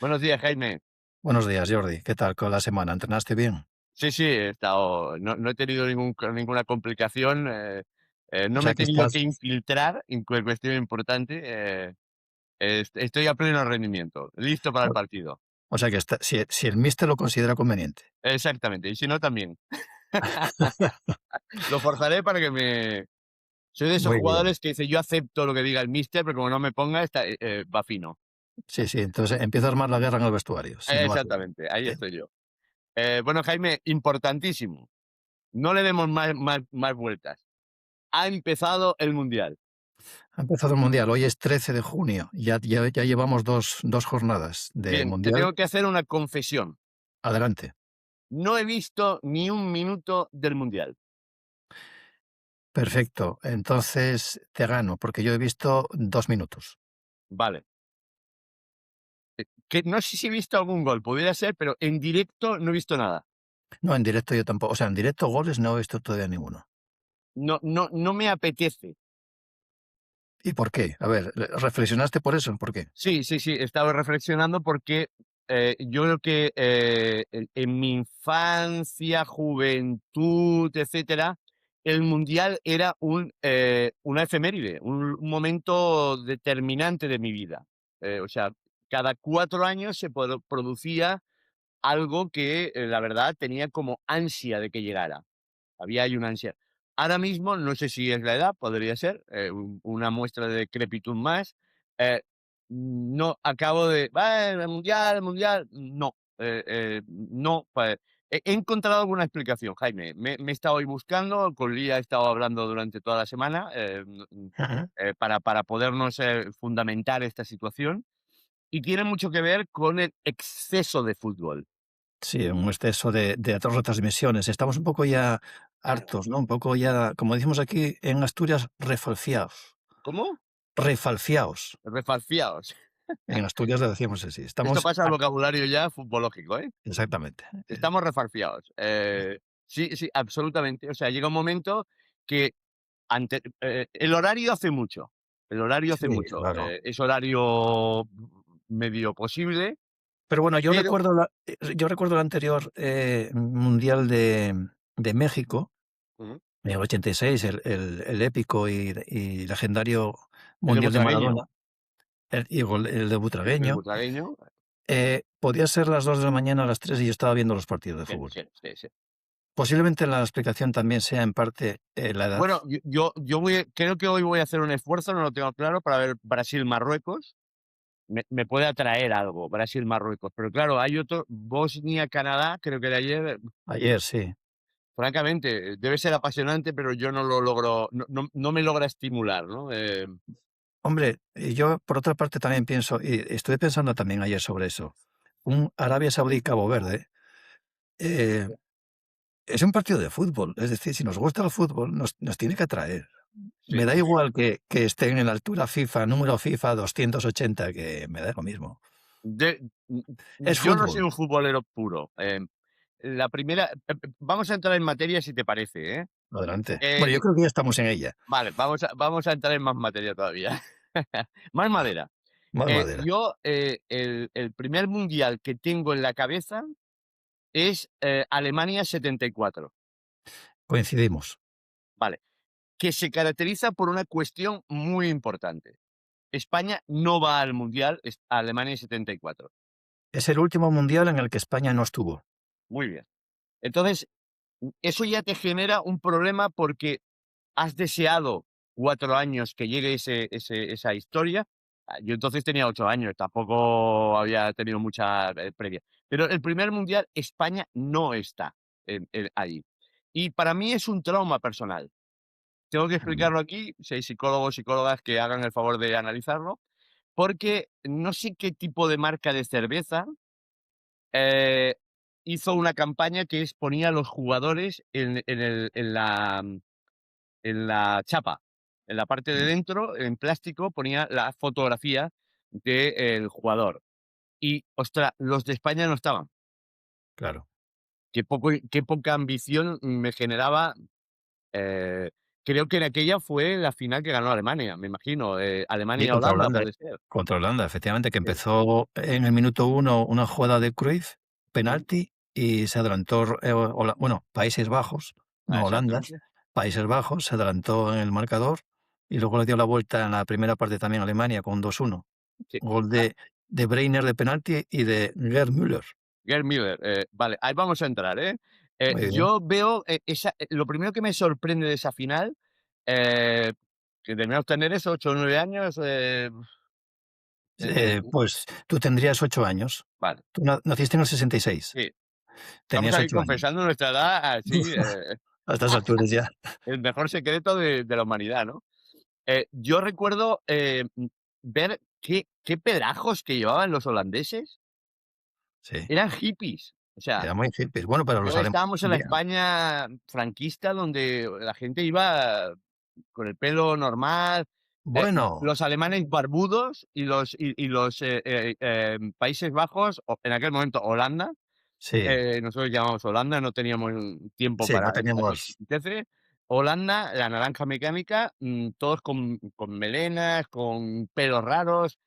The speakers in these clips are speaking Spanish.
Buenos días, Jaime. Buenos días, Jordi. ¿Qué tal con la semana? ¿Entrenaste bien? Sí, sí, he estado, no he tenido ninguna complicación, O no me sea he que tenido estás, que infiltrar, cuestión importante, estoy a pleno rendimiento, listo para el o, partido. o sea que si el míster lo considera conveniente. Exactamente, y si no, también. Lo forzaré para que me... Soy de esos Muy bien. jugadores que dice, yo acepto lo que diga el míster, pero como no me ponga, va fino. Sí, sí. Entonces empieza a armar la guerra en el vestuario, si no va bien. Exactamente, ahí Bien. estoy yo. Bueno, Jaime, importantísimo, no le demos más vueltas. Ha empezado el Mundial. Ha empezado el Mundial. Hoy es 13 de junio. Ya llevamos dos jornadas de Bien, te Mundial. tengo que hacer una confesión. Adelante. No he visto ni un minuto del Mundial. Perfecto. Entonces te gano, porque yo he visto 2 minutos. Vale. Que no sé si he visto algún gol, pudiera ser, pero en directo no he visto nada. No, en directo yo tampoco. O sea, en directo goles no he visto todavía ninguno. No me apetece. ¿Y por qué? A ver, ¿reflexionaste por eso? ¿Por qué? Sí, sí, sí, he estado reflexionando porque yo creo que en mi infancia, juventud, etcétera, el Mundial era una efeméride, un momento determinante de mi vida. O sea, cada 4 años se producía algo que, la verdad, tenía como ansia de que llegara. Había ahí una ansia. Ahora mismo, no sé si es la edad, podría ser, una muestra de decrepitud más. Eh, no acabo de: "Ah, el mundial, el mundial". No, no, he encontrado alguna explicación, Jaime. Me he estado hoy buscando, con Lía he estado hablando durante toda la semana, para podernos, fundamentar esta situación, y tiene mucho que ver con el exceso de fútbol. Sí, un exceso de retransmisiones. Estamos un poco ya hartos, ¿no? Un poco ya, como decimos aquí en Asturias, refalfiados. ¿Cómo? Refalfiados. Refalfiados. En Asturias le decíamos así. Esto Estamos pasa al vocabulario ya futbológico, ¿eh? exactamente. Estamos refalfiados. Sí, sí, absolutamente. O sea, llega un momento que el horario hace mucho. El horario hace Sí, mucho. claro. Es horario medio posible, Pero bueno, pero yo recuerdo el anterior, mundial de México, ujú, en el 86, el épico y legendario el de mundial de Butragueño. Maradona, el de El Butragueño, Butragueño, podía ser las 2 de la mañana, a las 3 y yo estaba viendo los partidos de sí, fútbol. sí, sí, sí. Posiblemente la explicación también sea en parte, la edad. Bueno, creo que hoy voy a hacer un esfuerzo, no lo tengo claro, para ver Brasil-Marruecos. Me puede atraer algo, Brasil-Marruecos. Pero claro, hay otro, Bosnia-Canadá, creo que de ayer, Ayer sí. francamente, debe ser apasionante, pero yo no lo logro, no me logra estimular, ¿no? Hombre, y yo por otra parte también pienso, y estuve pensando también ayer sobre eso, un Arabia Saudí-Cabo Verde, eh, es un partido de fútbol, es decir, si nos gusta el fútbol, nos tiene que atraer. Sí. Me da igual que estén en la altura FIFA, número FIFA 280, que me da lo mismo. De Es yo no soy fútbol. un futbolero puro. La primera vamos a entrar en materia, si te parece, ¿eh? Adelante. Bueno, yo Eh, creo que ya estamos en ella. vale, vamos a entrar en más materia todavía. Más madera. Más madera. Yo, el primer mundial que tengo en la cabeza es, Alemania 74, Coincidimos. vale, que se caracteriza por una cuestión muy importante. España no va al mundial, es Alemania 74. Es el último mundial en el que España no estuvo. Muy bien. Entonces, eso ya te genera un problema porque has deseado 4 años que llegue esa historia. Yo entonces tenía 8 años, tampoco había tenido mucha, previa. Pero el primer mundial, España no está ahí. Y para mí es un trauma personal. Tengo que Mm, explicarlo aquí, si hay psicólogos, psicólogas que hagan el favor de analizarlo, porque no sé qué tipo de marca de cerveza, eh, hizo una campaña que ponía a los jugadores en la chapa, en la parte de mm, dentro, en plástico, ponía la fotografía del jugador. Y, ostras, los de España no estaban. claro. Qué poca ambición me generaba. creo que en aquella fue la final que ganó Alemania, me imagino, Y contra Alemania-Holanda, Holanda, puede ser. efectivamente, que Sí. empezó en el minuto 1 una jugada de Cruyff, Mm. penalti, y se adelantó, bueno, Países Bajos, Ah, no Holanda, exactamente. Países Bajos se adelantó en el marcador y luego le dio la vuelta en la primera parte también a Alemania con 2-1. Sí. Gol Ah, de Breiner de penalti y de Gerd Müller. Gerd Müller, vale, ahí vamos a entrar, ¿eh? Muy bien. Yo veo, lo primero que me sorprende de esa final, eh, que debemos tener eso, 8 o 9 años, Pues tú tendrías 8 años. vale, Tú naciste en el 66. sí. Estamos Tenías ahí 8 años. confesando nuestra edad así, A estas alturas ya. el mejor secreto de la humanidad, ¿no? Yo recuerdo, ver qué pedajos que llevaban los holandeses, Sí, eran hippies. O sea, era muy hippies. Bueno, pero los yo alemanes estábamos en la también. España franquista, donde la gente iba con el pelo normal, Bueno, los alemanes barbudos y los, Países Bajos, o en aquel momento Holanda, sí, nosotros llamamos Holanda, no teníamos tiempo sí, no para estas teníamos. estupideces. Holanda, la naranja mecánica, todos con melenas, con pelos raros,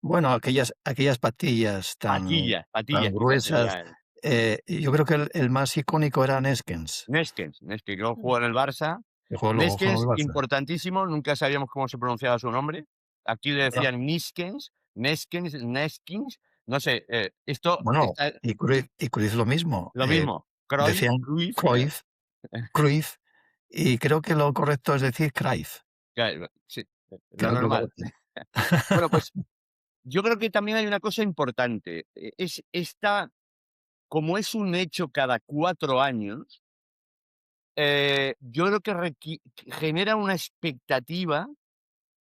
Bueno, aquellas patillas tan patillas quizás gruesas. sería Y yo creo que el más icónico era Neskens, Neskens, que luego jugó en el Barça. que jugó Neskens, en el Barça. importantísimo, nunca sabíamos cómo se pronunciaba su nombre. Aquí le Bueno, decían Niskens, Neskins, no sé, esto bueno, está y Cruyff lo mismo. lo mismo, Cruyff, Decían Cruyff, Cruyff, y creo que lo correcto es decir Cruyff, claro, sí, que lo es lo normal. correcto. Bueno, pues yo creo que también hay una cosa importante, es esta, como es un hecho cada 4 años, yo creo que genera una expectativa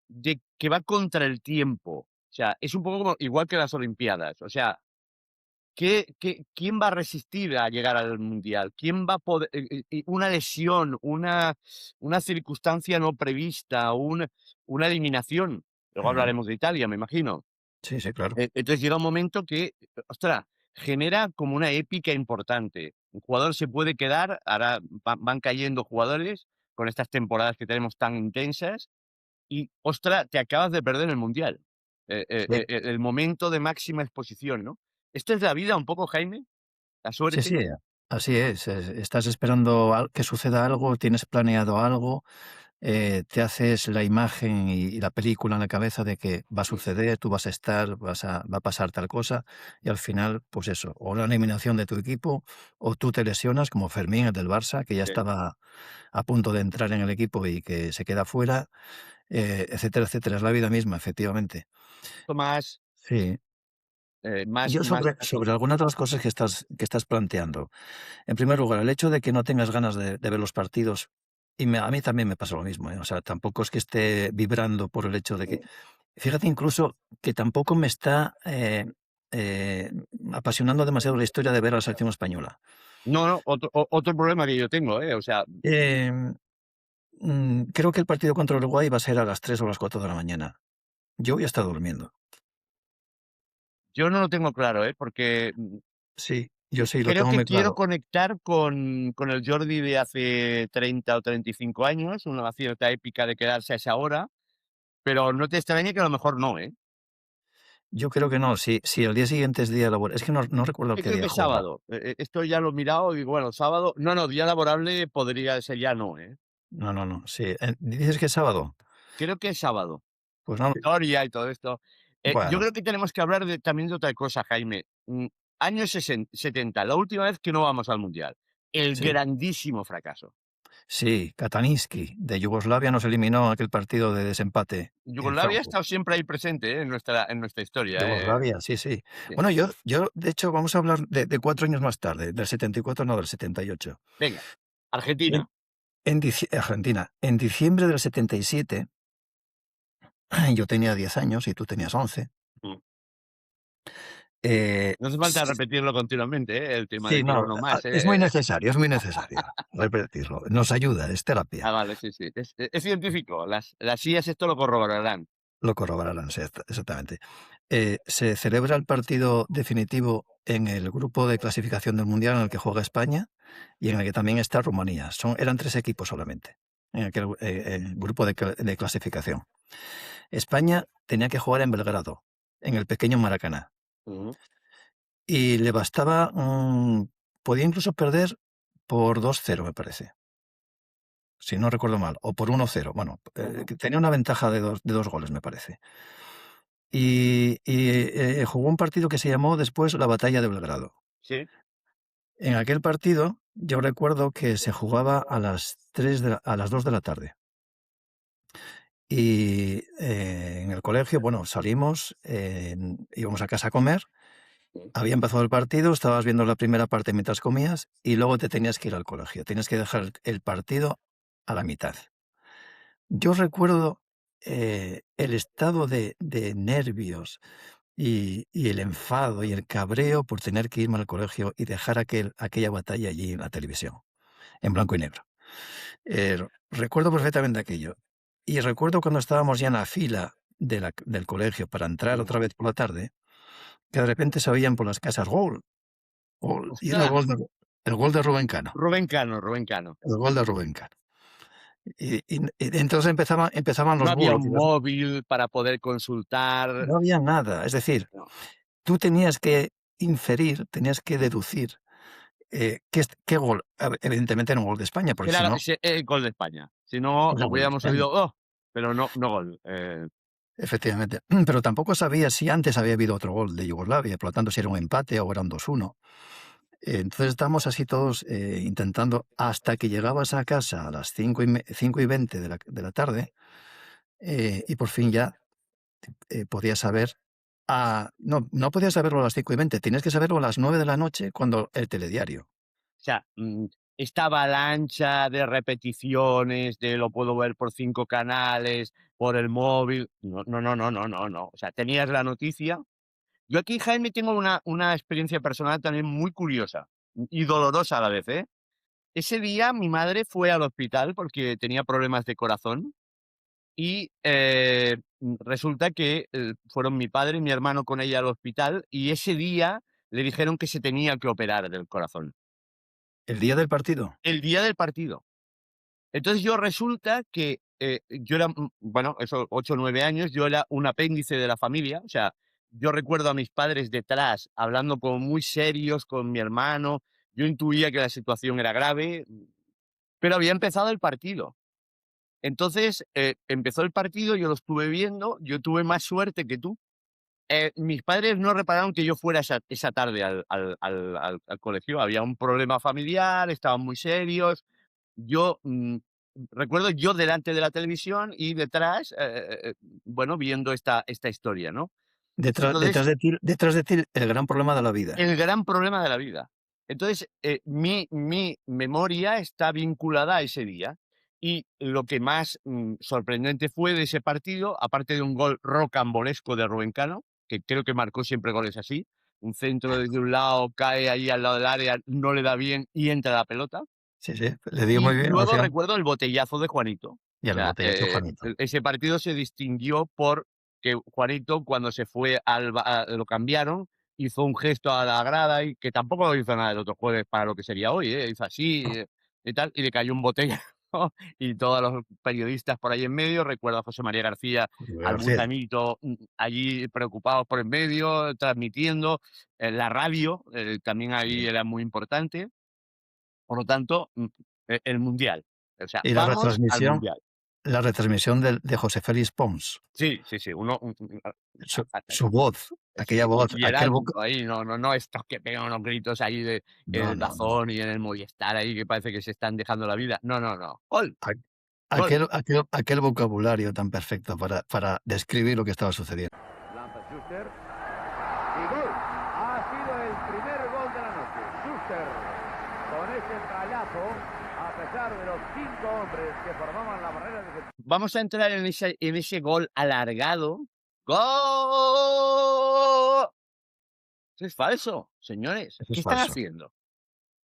de que va contra el tiempo. O sea, es un poco como igual que las olimpiadas. O sea, quién va a resistir a llegar al mundial? ¿Quién va a poder una lesión, una circunstancia no prevista, una eliminación? Luego Ujú. hablaremos de Italia, me imagino. Sí, sí, claro. Entonces llega un momento que, ostras, genera como una épica importante. Un jugador se puede quedar, ahora van cayendo jugadores con estas temporadas que tenemos tan intensas y, ostras, te acabas de perder el mundial. Sí. El momento de máxima exposición, ¿no? ¿Esto es la vida un poco, Jaime? ¿La Sí, suerte? sí, así es. Estás esperando que suceda algo, tienes planeado algo, te haces la imagen y la película en la cabeza de que va a Mm, suceder, tú vas a estar, va a pasar tal cosa, y al final, pues eso, o la eliminación de tu equipo, o tú te lesionas, como Fermín, el del Barça, que ya sí. estaba a punto de entrar en el equipo y que se queda fuera, etcétera, etcétera. Es la vida misma, efectivamente. Más, Sí. más, Yo más, sobre algunas de las cosas que estás planteando. En primer lugar, el hecho de que no tengas ganas de ver los partidos, y a mí también me pasa lo mismo, ¿eh? O sea, tampoco es que esté vibrando por el hecho de que. Fíjate incluso que tampoco me está eh, apasionando demasiado la historia de ver a la selección española. no, no, otro problema que yo tengo, o sea, Em, Creo que el partido contra Uruguay va a ser a las 3 o las 4 de la mañana. Yo voy a estar durmiendo. yo no lo tengo claro, porque, Sí, yo sí, lo creo tengo que muy quiero claro. conectar con el Jordi de hace 30 o 35 años, una cierta épica de quedarse a esa hora, pero no te extrañe que a lo mejor no, ¿eh? Yo creo que no, si el día siguiente es día laboral. Es que no recuerdo Yo qué creo día que es juega. sábado. Esto ya lo he mirado y digo, bueno, sábado no, no, día laborable podría ser ya no, ¿eh? No, no, no. Sí, ¿dices que es sábado? Creo que es sábado. Pues no. Gloria y todo esto. Yo Bueno, creo que tenemos que hablar también de otra cosa, Jaime. Años 70, la última vez que no vamos al Mundial. El sí. grandísimo fracaso. Sí, Kataniski, de Yugoslavia, nos eliminó en aquel partido de desempate en Yugoslavia ha Frankfurt. estado siempre ahí presente, en nuestra historia, Yugoslavia, sí, sí. sí. Bueno, yo, de hecho, vamos a hablar de 4 años más tarde, del 74, no, del 78. Venga, En Argentina. Argentina, en diciembre del 77, yo tenía 10 años y tú tenías 11. Mm. eh, No hace falta se- repetirlo continuamente, el tema sí, de quiero no, uno más, es muy necesario repetirlo. Nos ayuda, es terapia. Vale, sí, sí. Es científico. Las IAs esto lo corroborarán. Lo corroborarán, sí, exactamente. Se celebra el partido definitivo en el grupo de clasificación del Mundial en el que juega España y en el que también está Rumanía. Eran 3 equipos solamente. en aquel grupo de clasificación. España tenía que jugar en Belgrado, en el pequeño Maracaná. Ujú. Y le bastaba, podía incluso perder por 2-0, me parece, si no recuerdo mal, o por 1-0. Bueno, Ujú. que tenía una ventaja de dos goles, me parece. Y jugó un partido que se llamó después la Batalla de Belgrado. Sí. En aquel partido, yo recuerdo que se jugaba a las 2 de la tarde. Y en el colegio, bueno, salimos, íbamos a casa a comer, había empezado el partido, estabas viendo la primera parte mientras comías y luego te tenías que ir al colegio. Tenías que dejar el partido a la mitad. Yo recuerdo el estado de nervios y el enfado y el cabreo por tener que irme al colegio y dejar aquella batalla allí en la televisión, en blanco y negro. Recuerdo perfectamente aquello. Y recuerdo cuando estábamos ya en la fila del colegio para entrar Ujú. otra vez por la tarde, que de repente se oían por las casas gol, gol, y era Ostras, el gol de Rubén Cano, Rubén Cano, Rubén Cano. el gol de Rubén Cano. Y entonces empezaban No los había bulos, un móvil para poder consultar. no había nada. Es decir, No. tú tenías que inferir, tenías que deducir qué gol. Evidentemente era un gol de España, porque si Era no, el gol de España. Si no, era gol de hubiéramos España. oído, oh, pero no, no gol. Efectivamente. Pero tampoco sabía si antes había habido otro gol de Yugoslavia, por lo tanto, si era un empate o era un 2-1. Entonces estábamos así todos intentando, hasta que llegabas a casa a las 5:20 de la tarde, y por fin ya podías saber. No, no podías saberlo a las 5:20, tienes que saberlo a las 9 de la noche cuando el telediario. O sea, esta avalancha de repeticiones, de lo puedo ver por 5 canales, por el móvil. No, no, no, no, no, no, no. O sea, tenías la noticia. Yo aquí, Jaime, tengo una experiencia personal también muy curiosa y dolorosa a la vez, ¿eh? Ese día mi madre fue al hospital porque tenía problemas de corazón y, resulta que, fueron mi padre y mi hermano con ella al hospital y ese día le dijeron que se tenía que operar del corazón, El día del partido. el día del partido. Entonces yo resulta que, yo era, bueno, eso, 8 o 9 años, yo era un apéndice de la familia, o sea, yo recuerdo a mis padres detrás hablando como muy serios con mi hermano, yo intuía que la situación era grave, pero había empezado el partido. Entonces, empezó el partido, yo lo estuve viendo, yo tuve más suerte que tú. Mis padres no repararon que yo fuera esa tarde al colegio, había un problema familiar, estaban muy serios. Yo, recuerdo yo delante de la televisión y detrás, bueno, viendo esta historia, ¿no? Detrás, Entonces, detrás de ti, el gran problema de la vida. el gran problema de la vida. Entonces, mi memoria está vinculada a ese día, y lo que más, sorprendente fue de ese partido, aparte de un gol rocambolesco de Rubén Cano, que creo que marcó siempre goles así, un centro desde un lado, cae ahí al lado del área, no le da bien y entra la pelota. Sí, sí, le dio muy Y bien, o luego sea, recuerdo el botellazo de Juanito. O y a la sea, botella de Juanito. ese partido se distinguió por que Juanito, cuando se fue lo cambiaron, hizo un gesto a la grada y que tampoco lo hizo nada el otro jueves para lo que sería hoy, hizo así, y tal, y le cayó un botellazo y todos los periodistas por ahí en medio, recuerdo a José María García, al García. Gusanito, allí preocupados por en medio, transmitiendo, la radio, también ahí Sí. era muy importante. Por lo tanto, el mundial. O sea, Y vamos al mundial. la retransmisión de José Félix Pons, Sí, sí, sí, uno su voz, aquella sí, voz, y el alto ahí, no estos que pegan unos gritos ahí de en no, el no, no. Dazón y en el Movistar ahí que parece que se están dejando la vida. No, no, no. Gol, A- gol. aquel vocabulario tan perfecto para describir lo que estaba sucediendo. Lanza Schuster y gol. Ha sido el primer gol de la noche. Schuster con ese trayazo, a pesar de los 5 hombres que formaban la barrera de... Vamos a entrar en ese gol alargado. ¡Gol! Eso es falso, señores. Eso ¿Qué es están falso. haciendo?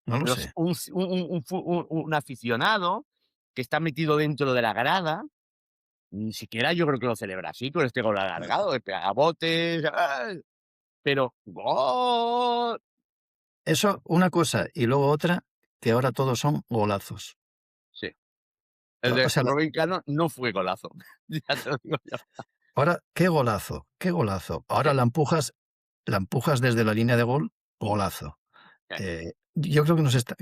No lo Los sé. un aficionado que está metido dentro de la grada, ni siquiera yo creo que lo celebra así con este gol alargado, de pega botes, ¡ay! Pero ¡gol! Eso, una cosa, y luego otra, que ahora todos son golazos. Sí, El O de sea, Rubén Cano no fue golazo. Ya te lo digo yo. ahora, qué golazo, qué golazo. Ahora Sí, la empujas desde la línea de gol, golazo. sí, Yo creo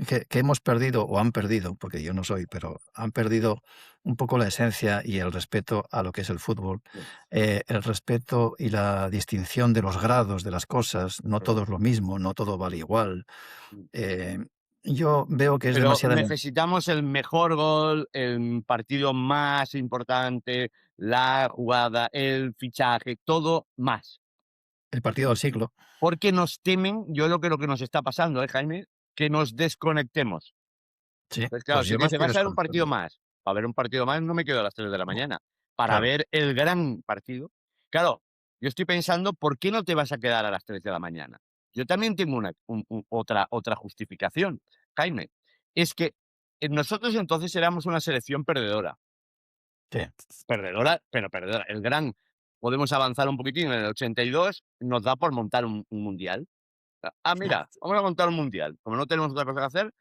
que, que hemos perdido, o han perdido, porque yo no soy, pero han perdido un poco la esencia y el respeto a lo que es el fútbol, sí, el respeto y la distinción de los grados de las cosas. No sí. todo es lo mismo, no todo vale igual. Mm. Eh, yo veo que es Pero demasiada... necesitamos el mejor gol, el partido más importante, la jugada, el fichaje, todo más. El partido del siglo. Porque nos temen, yo creo que lo que nos está pasando, Jaime, que nos desconectemos. Sí, Pues claro, pues si yo me me dice, estoy vas a ver un partido desconectando. más, para ver un partido más no me quedo a las 3 de la mañana. Para Claro, ver el gran partido. Claro, yo estoy pensando, ¿por qué no te vas a quedar a las 3 de la mañana? Yo también tengo otra justificación, Jaime. Es que nosotros entonces éramos una selección perdedora. sí, Perdedora, pero perdedora. El gran, podemos avanzar un poquitín, en el 82 nos da por montar un mundial. Mira, vamos a montar un mundial. Como no tenemos otra cosa que hacer,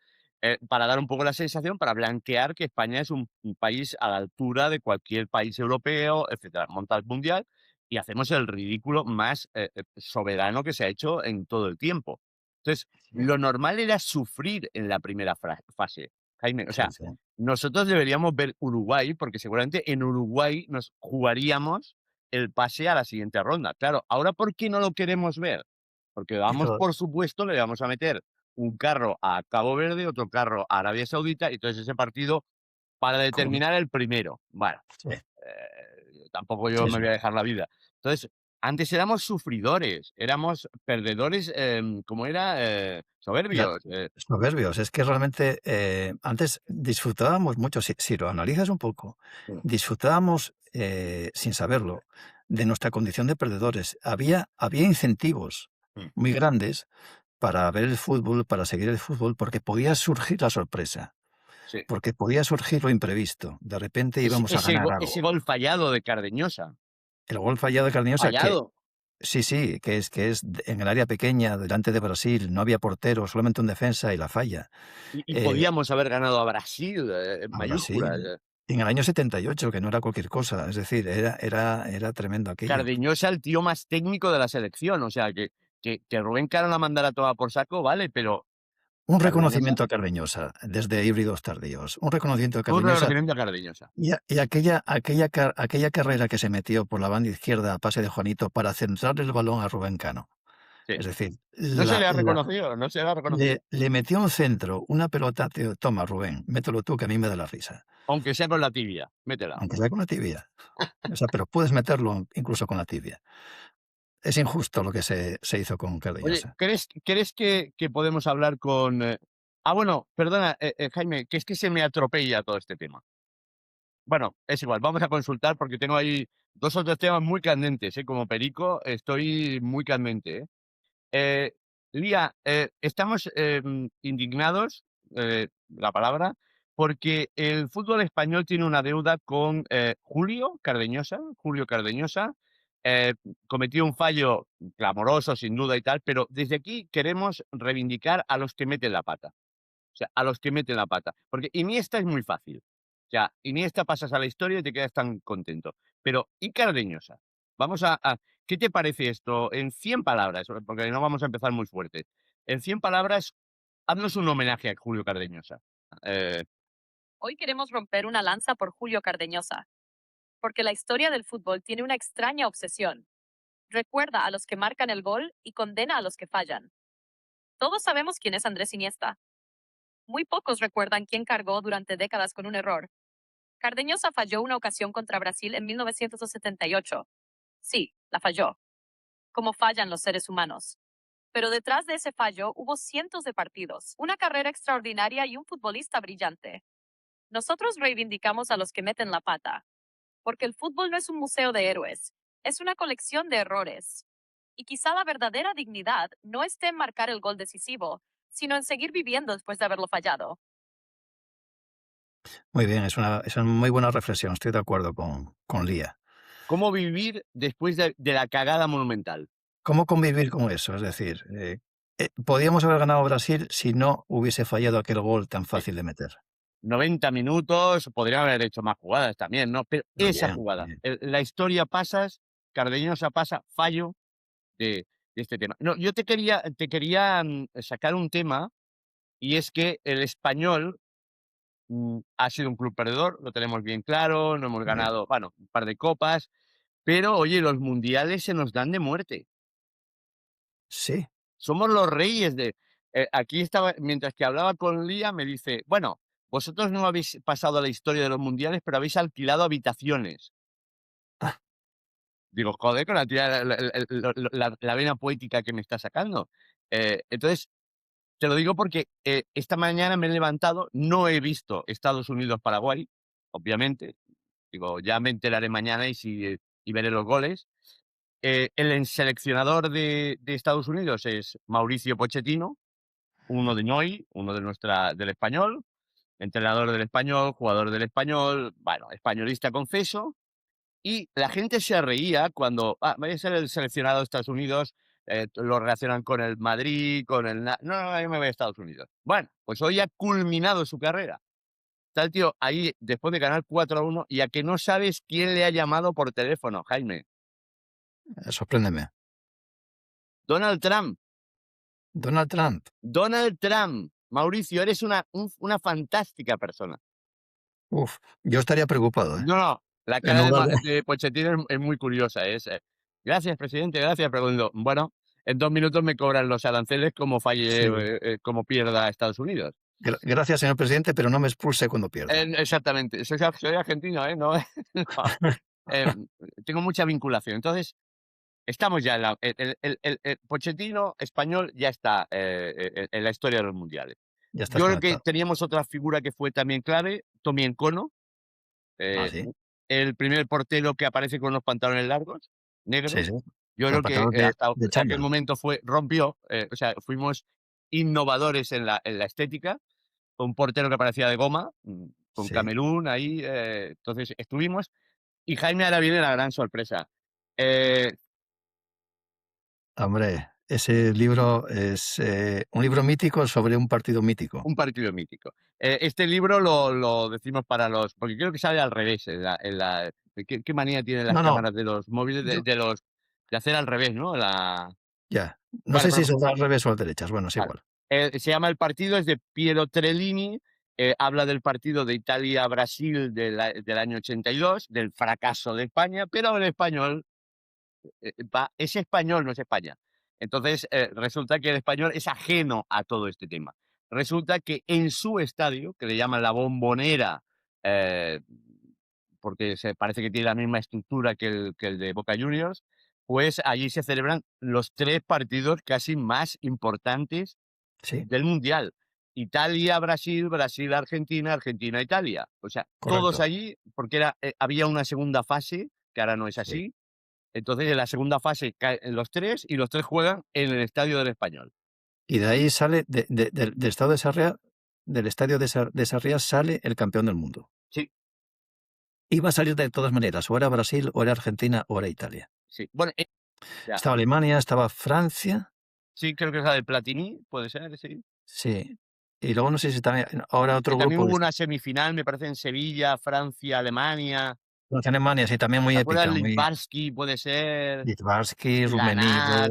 para dar un poco la sensación, para blanquear que España es un país a la altura de cualquier país europeo, etcétera. Monta el mundial y hacemos el ridículo más soberano que se ha hecho en todo el tiempo. Entonces, lo normal era sufrir en la primera fase, Jaime. O sí, sea, sí. nosotros deberíamos ver Uruguay, porque seguramente en Uruguay nos jugaríamos el pase a la siguiente ronda. Claro, ahora ¿por qué no lo queremos ver? Porque Y vamos, todo, por supuesto, le vamos a meter un carro a Cabo Verde, otro carro a Arabia Saudita, y entonces ese partido para como- determinar el primero. Bueno, sí, tampoco yo sí, me sí. voy a dejar la vida. Entonces, antes éramos sufridores, éramos perdedores, ¿cómo era? Ya, Soberbios. soberbios. Es que realmente antes disfrutábamos mucho, si lo analizas un poco, Mm, disfrutábamos sin saberlo de nuestra condición de perdedores. Había incentivos mm, muy grandes para ver el fútbol, para seguir el fútbol, porque podía surgir la sorpresa, sí. porque podía surgir lo imprevisto. De repente íbamos a ganar Ese algo. gol fallado de Cardeñosa. El gol fallado de Cardeñosa, que Fallado. sí, sí, que es en el área pequeña, delante de Brasil, no había portero, solamente un defensa y la falla. Y Eh, podíamos haber ganado a Brasil, en a mayúsculas. Brasil, en el año 78, que no era cualquier cosa, es decir, era tremendo aquello. Cardeñosa, el tío más técnico de la selección. O sea, que Rubén Caro la mandara toda por saco, vale, pero Un Cardeñosa, reconocimiento a Cardeñosa, desde Híbridos Tardíos, un reconocimiento a un Cardeñosa reconocimiento a Cardeñosa. y aquella carrera que se metió por la banda izquierda a pase de Juanito para centrar el balón a Rubén Cano. Sí. Es decir, No se le ha reconocido, no se le ha reconocido. le metió un centro, una pelota, tío, toma Rubén, mételo tú que a mí me da la risa. Aunque sea con la tibia, métela. Aunque sea con la tibia. O sea, pero puedes meterlo incluso con la tibia. Es injusto lo que se hizo con Oye, Cardeñosa. ¿crees que podemos hablar con bueno, perdona, Jaime, que es que se me atropella todo este tema. Bueno, es igual, vamos a consultar porque tengo ahí 2 o 3 temas muy candentes, como perico estoy muy candente, Lía, estamos indignados, la palabra, porque el fútbol español tiene una deuda con Julio Cardeñosa, eh, cometió un fallo clamoroso, sin duda y tal, pero desde aquí queremos reivindicar a los que meten la pata. O sea, a los que meten la pata. Porque Iniesta es muy fácil. O sea, Iniesta pasas a la historia y te quedas tan contento. Pero, ¿y Cardeñosa? Vamos ¿qué te parece esto? En 100 palabras, porque no vamos a empezar muy fuerte. En 100 palabras, haznos un homenaje a Julio Cardeñosa. Eh, Hoy queremos romper una lanza por Julio Cardeñosa, porque la historia del fútbol tiene una extraña obsesión. Recuerda a los que marcan el gol y condena a los que fallan. Todos sabemos quién es Andrés Iniesta. Muy pocos recuerdan quién cargó durante décadas con un error. Cardeñosa falló una ocasión contra Brasil en 1978. Sí, la falló, como fallan los seres humanos. Pero detrás de ese fallo hubo cientos de partidos, una carrera extraordinaria y un futbolista brillante. Nosotros reivindicamos a los que meten la pata, porque el fútbol no es un museo de héroes, es una colección de errores. Y quizá la verdadera dignidad no esté en marcar el gol decisivo, sino en seguir viviendo después de haberlo fallado. Muy bien, es una muy buena reflexión, estoy de acuerdo con Lía. ¿Cómo vivir después de la cagada monumental? ¿Cómo convivir con eso? Es decir, podíamos haber ganado a Brasil si no hubiese fallado aquel gol tan Sí, fácil de meter. 90 minutos, podrían haber hecho más jugadas también, ¿no? Pero esa También, jugada, también. la historia pasas, Cardeñosa pasa, fallo de este tema. No, yo te quería sacar un tema, y es que el Español ha sido un club perdedor, lo tenemos bien claro, no hemos ganado, bueno, un par de copas, pero oye, los mundiales se nos dan de muerte. Sí. Somos los reyes de... aquí estaba, mientras que hablaba con Lía, me dice, bueno, vosotros no habéis pasado a la historia de los mundiales, pero habéis alquilado habitaciones. Ah. Digo, joder, con la vena poética que me está sacando. Entonces, te lo digo porque esta mañana me he levantado, no he visto Estados Unidos-Paraguay, obviamente. Digo, ya me enteraré mañana y veré los goles. El seleccionador de Estados Unidos es Mauricio Pochettino, uno de Noy, uno del Español, entrenador del Español, jugador del Español, bueno, españolista confeso. Y la gente se reía cuando vaya a ser el seleccionado de Estados Unidos, lo relacionan con el Madrid, con el... No, yo me voy a Estados Unidos. Bueno, pues hoy ha culminado su carrera. Está el tío ahí después de ganar 4-1 y a que no sabes quién le ha llamado por teléfono, Jaime. Sorpréndeme. Donald Trump. Donald Trump. Donald Trump. Mauricio, eres una fantástica persona. Uf, yo estaría preocupado, ¿eh? No, la En cara lugar de... de Pochettino es muy curiosa. Gracias, presidente, gracias. Pero bueno, en 2 minutos me cobran los aranceles como Sí. como pierda Estados Unidos. Gracias, señor presidente, pero no me expulse cuando pierda. Exactamente. Soy argentino, ¿eh? No, no. Tengo mucha vinculación. Entonces, estamos ya el Pochettino español ya está en la historia de los mundiales. Ya estás Yo creo que conectado. teníamos otra figura que fue también clave, Tommy Encono, Sí. el primer portero que aparece con los pantalones largos, negros. Sí, sí. Yo Con creo que pantalones hasta de aquel chándal. momento rompió, o sea, fuimos innovadores en la estética, un portero que parecía de goma, con Sí. Camerún ahí, entonces estuvimos. Y Jaime, ahora viene la gran sorpresa. Hombre, ese libro es un libro mítico sobre un partido mítico. Un partido mítico. Este libro lo decimos para los... Porque creo que sale al revés. ¿Qué manía tienen las No, cámaras de los móviles yo... de hacer al revés, ¿no? Ya. No Vale, sé si pero es al revés o al derechas. Bueno, es claro. igual. Se llama El partido, es de Piero Trellini. Habla del partido de Italia-Brasil del año 82, del fracaso de España, pero el español es español, no es España. Entonces, resulta que el español es ajeno a todo este tema. Resulta que en su estadio, que le llaman la Bombonera, porque parece que tiene la misma estructura que el de Boca Juniors, pues allí se celebran los 3 partidos casi más importantes Sí, del Mundial. Italia-Brasil, Brasil-Argentina, Argentina-Italia. O sea, todos correcto. allí, porque había una segunda fase, que ahora no es Sí. así. Entonces, en la segunda fase caen los 3 y los 3 juegan en el estadio del Español. Y de ahí sale, del estado de Sarriá, del estadio de Sarriá sale el campeón del mundo. Sí, Iba a salir de todas maneras, o era Brasil, o era Argentina, o era Italia. sí. Bueno, ya. Estaba Alemania, estaba Francia, Sí, creo que es la de Platini, puede ser, sí. sí. Y luego no sé si también, ahora Que otro también grupo, hubo una semifinal, me parece, en Sevilla, Francia, Alemania. Francia, Alemania, sí, también muy ¿Te acuerdas? épica, muy Littbarski, puede ser. Littbarski, Lanat.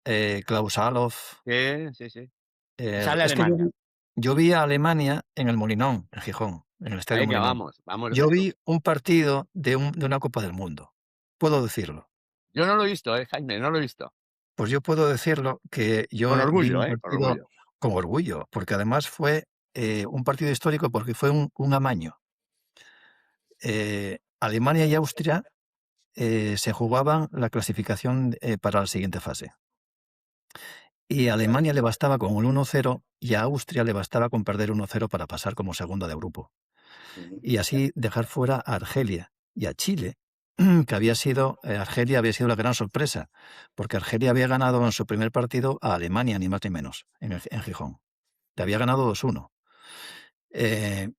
Rummenigge, Klaus Allofs. Sí, sí. Sale Es que Alemania. yo vi a Alemania en el Molinón, en Gijón, en el Estadio Venga, Molinón. vamos. Yo vi un partido de una Copa del Mundo. Puedo decirlo. Yo no lo he visto, Jaime, no lo he visto. Pues yo puedo decirlo que yo Con vi orgullo, un con partido orgullo. con orgullo, porque además fue un partido histórico porque fue un amaño. Alemania y Austria se jugaban la clasificación para la siguiente fase. Y a Alemania le bastaba con un 1-0 y a Austria le bastaba con perder 1-0 para pasar como segunda de grupo. Y así dejar fuera a Argelia y a Chile, que Argelia había sido la gran sorpresa, porque Argelia había ganado en su primer partido a Alemania, ni más ni menos, en Gijón. Le había ganado 2-1.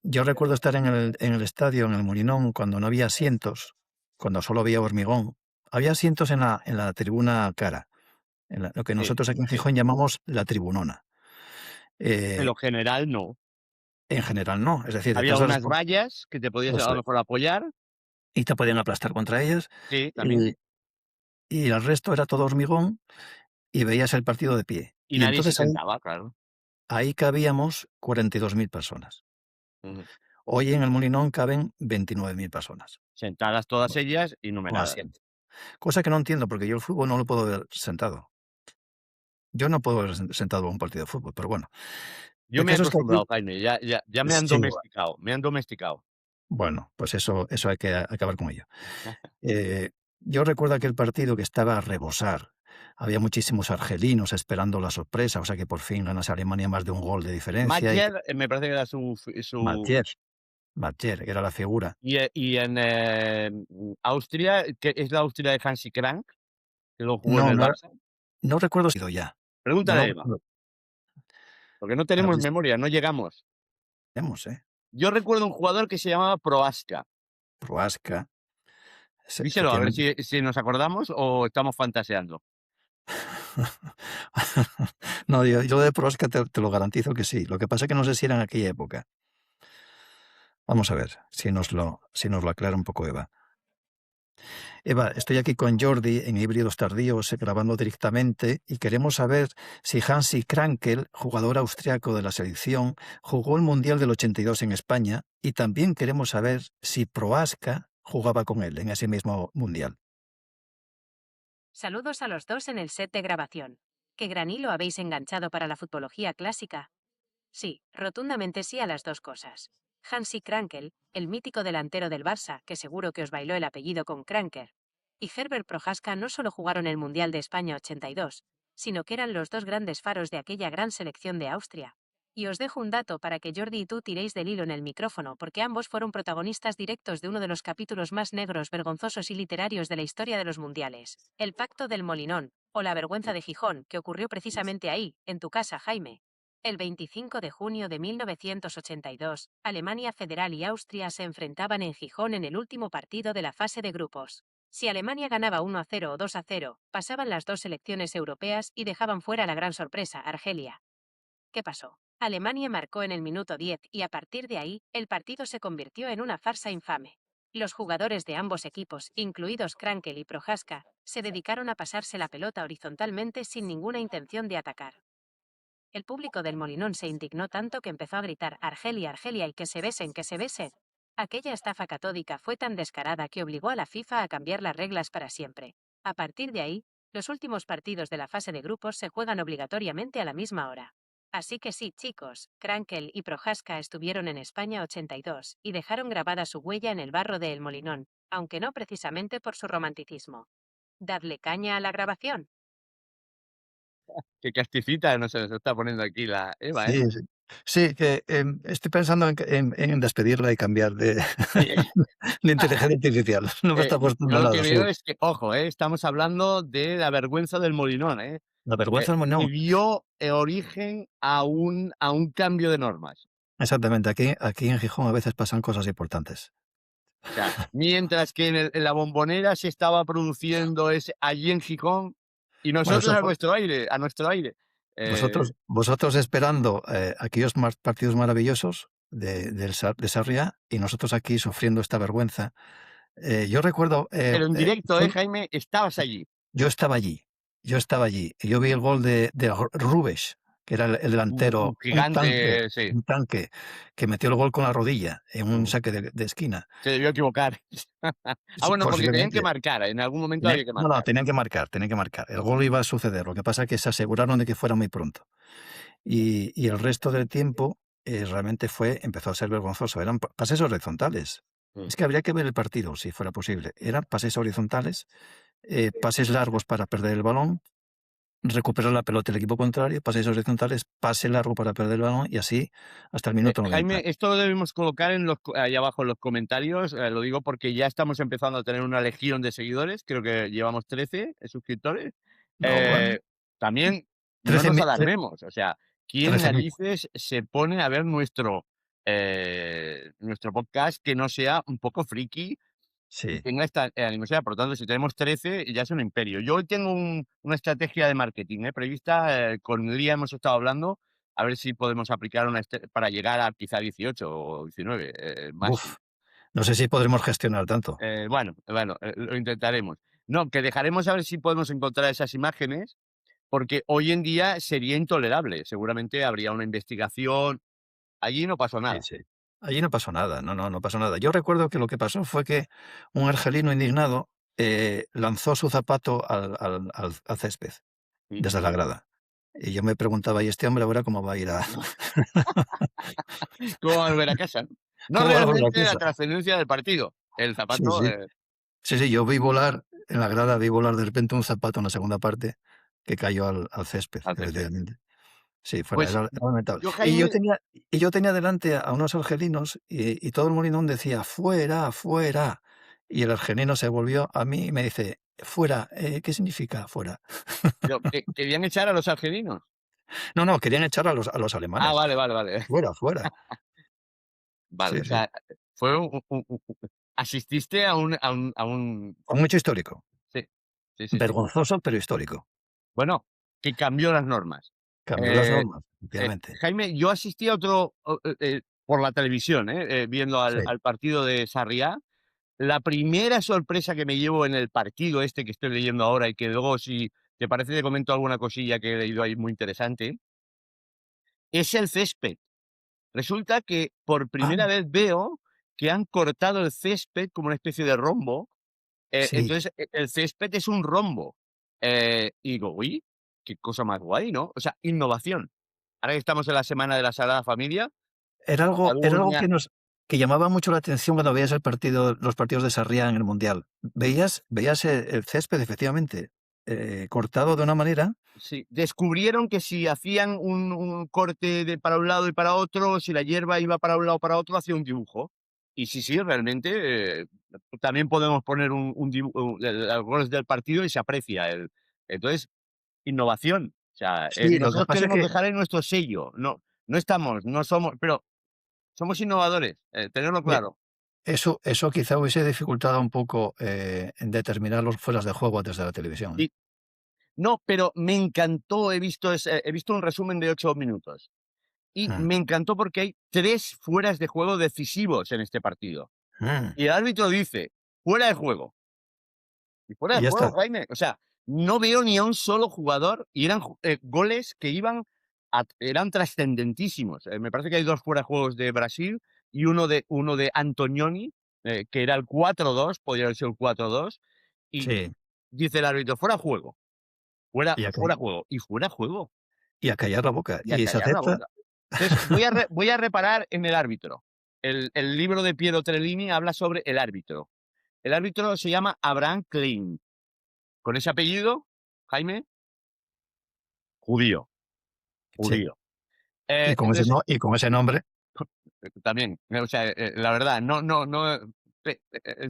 Yo recuerdo estar en el estadio, en el Molinón, cuando no había asientos, cuando solo había hormigón. Había asientos en la tribuna cara, lo que nosotros aquí en Gijón llamamos la tribunona. En lo general, no. En general no. Es decir, Había detrás de las unas vallas que te podías a eso lo es. mejor apoyar. Y te podían aplastar contra ellas. Sí, también. Y el resto era todo hormigón y veías el partido de pie. Y Y nadie se entonces sentaba, claro. ahí cabíamos 42.000 personas. Ujú. Hoy en el Molinón caben 29.000 personas Sentadas todas con ellas y numeradas. asiento. Cosa que no entiendo, porque yo el fútbol no lo puedo ver sentado. Yo no puedo ver sentado un partido de fútbol, pero bueno. Yo El me he caso es que acostumbrado, aquí Jaime, ya me han sí, domesticado. bueno, pues eso hay que acabar con ello. Yo recuerdo aquel partido que estaba a rebosar. Había muchísimos argelinos esperando la sorpresa, o sea que por fin ganase Alemania más de un gol de diferencia. Mayer, me parece que era su Mathieu, que era la figura. y en Austria, que es la Austria de Hansi Krank, que lo jugó en No, el Barça. no recuerdo si ha sido ya. Pregúntale a No Eva, no, porque no a tenemos ver si memoria, no llegamos. tenemos, ¿eh? Yo recuerdo un jugador que se llamaba Prohaska. Prohaska, Díselo, a ver efectivamente. si nos acordamos o estamos fantaseando. No, yo de Prohaska te lo garantizo que sí. Lo que pasa es que no sé si era en aquella época. Vamos a ver si nos lo aclara un poco Eva. Eva, estoy aquí con Jordi en Híbridos Tardíos, grabando directamente, y queremos saber si Hansi Krankel, jugador austriaco de la selección, jugó el Mundial del 82 en España, y también queremos saber si Prohaska jugaba con él en ese mismo Mundial. Saludos a los dos en el set de grabación. ¿Qué gran hilo habéis enganchado para la futbología clásica? Sí, rotundamente sí a las dos cosas. Hansi Krankel, el mítico delantero del Barça, que seguro que os bailó el apellido con Kranker, y Herbert Prohaska no solo jugaron el Mundial de España 82, sino que eran los dos grandes faros de aquella gran selección de Austria. Y os dejo un dato para que Jordi y tú tiréis del hilo en el micrófono, porque ambos fueron protagonistas directos de uno de los capítulos más negros, vergonzosos y literarios de la historia de los mundiales, el Pacto del Molinón, o la Vergüenza de Gijón, que ocurrió precisamente ahí, en tu casa, Jaime. El 25 de junio de 1982, Alemania Federal y Austria se enfrentaban en Gijón en el último partido de la fase de grupos. Si Alemania ganaba 1-0 o 2-0, pasaban las dos selecciones europeas y dejaban fuera la gran sorpresa, Argelia. ¿Qué pasó? Alemania marcó en el minuto 10 y a partir de ahí, el partido se convirtió en una farsa infame. Los jugadores de ambos equipos, incluidos Krankel y Prohaska, se dedicaron a pasarse la pelota horizontalmente sin ninguna intención de atacar. El público del Molinón se indignó tanto que empezó a gritar «Argelia, Argelia» y «que se besen, que se besen». Aquella estafa catódica fue tan descarada que obligó a la FIFA a cambiar las reglas para siempre. A partir de ahí, los últimos partidos de la fase de grupos se juegan obligatoriamente a la misma hora. Así que sí, chicos, Krankel y Prohaska estuvieron en España 82 y dejaron grabada su huella en el barro de El Molinón, aunque no precisamente por su romanticismo. Dadle caña a la grabación. Qué casticita nos está poniendo aquí la Eva, ¿eh? Sí, sí. Sí, que estoy pensando en despedirla y cambiar de, de inteligencia artificial. No me está Yo gustando lo nada, que sí. veo es que, ojo, estamos hablando de la vergüenza del Molinón, La vergüenza del que Molinón. dio origen a un cambio de normas. Exactamente, aquí en Gijón a veces pasan cosas importantes. O sea, mientras que en la Bombonera se estaba produciendo allí en Gijón y Bueno, nosotros eso fue a nuestro aire. vosotros esperando aquellos partidos maravillosos de Sarriá y nosotros aquí sufriendo esta vergüenza. Yo recuerdo, Pero en directo, Jaime, estabas allí. yo estaba allí, y yo vi el gol de Rubeš, que era el delantero, Un gigante, sí. un tanque, que metió el gol con la rodilla en un Ujú. saque de esquina. Se debió equivocar. Bueno, porque tenían que Posiblemente. marcar, en algún momento había que No, marcar. tenían que marcar. El gol iba a suceder, lo que pasa es que se aseguraron de que fuera muy pronto. Y el resto del tiempo realmente empezó a ser vergonzoso. Eran pases horizontales. Mm. Es que habría que ver el partido, si fuera posible. Eran pases horizontales, pases largos para perder el balón, recuperar la pelota el equipo contrario, pases horizontales, pase largo para perder el balón y así hasta el minuto 90. Jaime, esto lo debemos colocar ahí abajo en los comentarios, lo digo porque ya estamos empezando a tener una legión de seguidores, creo que llevamos 13 suscriptores. No, bueno, También no 13 nos mil- alarmemos, o sea, ¿quién 13.000. narices se pone a ver nuestro podcast que no sea un poco friki y Sí. tenga esta animosidad? Por lo tanto, si tenemos 13, ya es un imperio. Yo hoy tengo una estrategia de marketing prevista, con Lía hemos estado hablando, a ver si podemos aplicar para llegar a quizá 18 o 19, máximo. Uf, no sé si podremos gestionar tanto. Bueno, lo intentaremos. No, que dejaremos a ver si podemos encontrar esas imágenes, porque hoy en día sería intolerable. Seguramente habría una investigación. Allí no pasó Sí, nada. sí. Allí no pasó nada, no pasó nada. Yo recuerdo que lo que pasó fue que un argelino indignado lanzó su zapato al césped Sí, desde la grada. Y yo me preguntaba, ¿y este hombre ahora cómo va a ir a...? ¿cómo volver a casa? No ¿Cómo va a volver a realmente la casa? trascendencia del partido. El Sí, zapato, sí. Sí, sí, yo vi volar en la grada, vi volar de repente un zapato en la segunda parte que cayó al césped, al césped. efectivamente. Sí, Pues era lamentable. yo, Y yo Jaime, tenía, y yo tenía delante a unos argelinos y todo el Molinón decía, fuera, fuera. Y el argelino se volvió a mí y me dice, fuera, ¿qué significa fuera? querían echar a los argelinos. No, no, querían echar a los Ah, alemanes. vale, vale, vale. Fuera, fuera. Vale, Sí, o sí. sea, fue asististe a un Un hecho histórico. sí, sí, sí, sí. Vergonzoso, pero histórico. Bueno, que cambió las normas. Cambió las Eh, normas, efectivamente. Jaime, yo asistí a otro, por la televisión, viendo al Sí. al partido de Sarriá. La primera sorpresa que me llevo en el partido este que estoy leyendo ahora y que luego, si te parece, te comento alguna cosilla que he leído ahí muy interesante, es el césped. Resulta que por Ah, primera vez veo que han cortado el césped como una especie de rombo. sí. Entonces, el césped es un rombo. Y digo: "Uy, qué cosa más guay", ¿no? O sea, innovación. Ahora que estamos en la Semana de la Sagrada Familia, Era algo Cataluña que llamaba mucho la atención cuando veías los partidos de Sarriá en el Mundial. Veías el césped, efectivamente, cortado de una manera. sí, descubrieron que si hacían un corte para un lado y para otro, si la hierba iba para un lado o para otro, hacía un dibujo. Y sí, sí, realmente, también podemos poner un los goles del partido y se aprecia entonces, innovación. O sea, Sí, lo que nosotros pasa es queremos que dejar ahí nuestro sello. No somos, pero somos innovadores, tenerlo eh, claro. eso quizá hubiese dificultado un poco en determinar los fueras de juego desde la televisión, ¿eh? Sí. No, pero me encantó, he visto un resumen de 8 minutos. Y Mm, me encantó porque hay 3 fueras de juego decisivos en este partido. mm. Y el árbitro dice: "Fuera de juego". Y fuera de Y ya juego, está. Jaime. O sea, no veo ni a un solo jugador y eran goles que eran trascendentísimos. Me parece que hay 2 fuera de juegos de Brasil y uno de Antonioni, que era el 4-2, podría haber sido el 4-2, y Sí, dice el árbitro: "Fuera de juego, fuera y a, ca- fuera de juego", y fuera de juego, y a callar la boca. y a Y se callar la acepta. boca. Entonces, voy a reparar en el árbitro. El libro de Piero Trellini habla sobre el árbitro. El árbitro se llama Abraham Klein. Con ese apellido, Jaime, judío, Sí. judío. Y Entonces, con ese nombre, también, o sea, la verdad, no,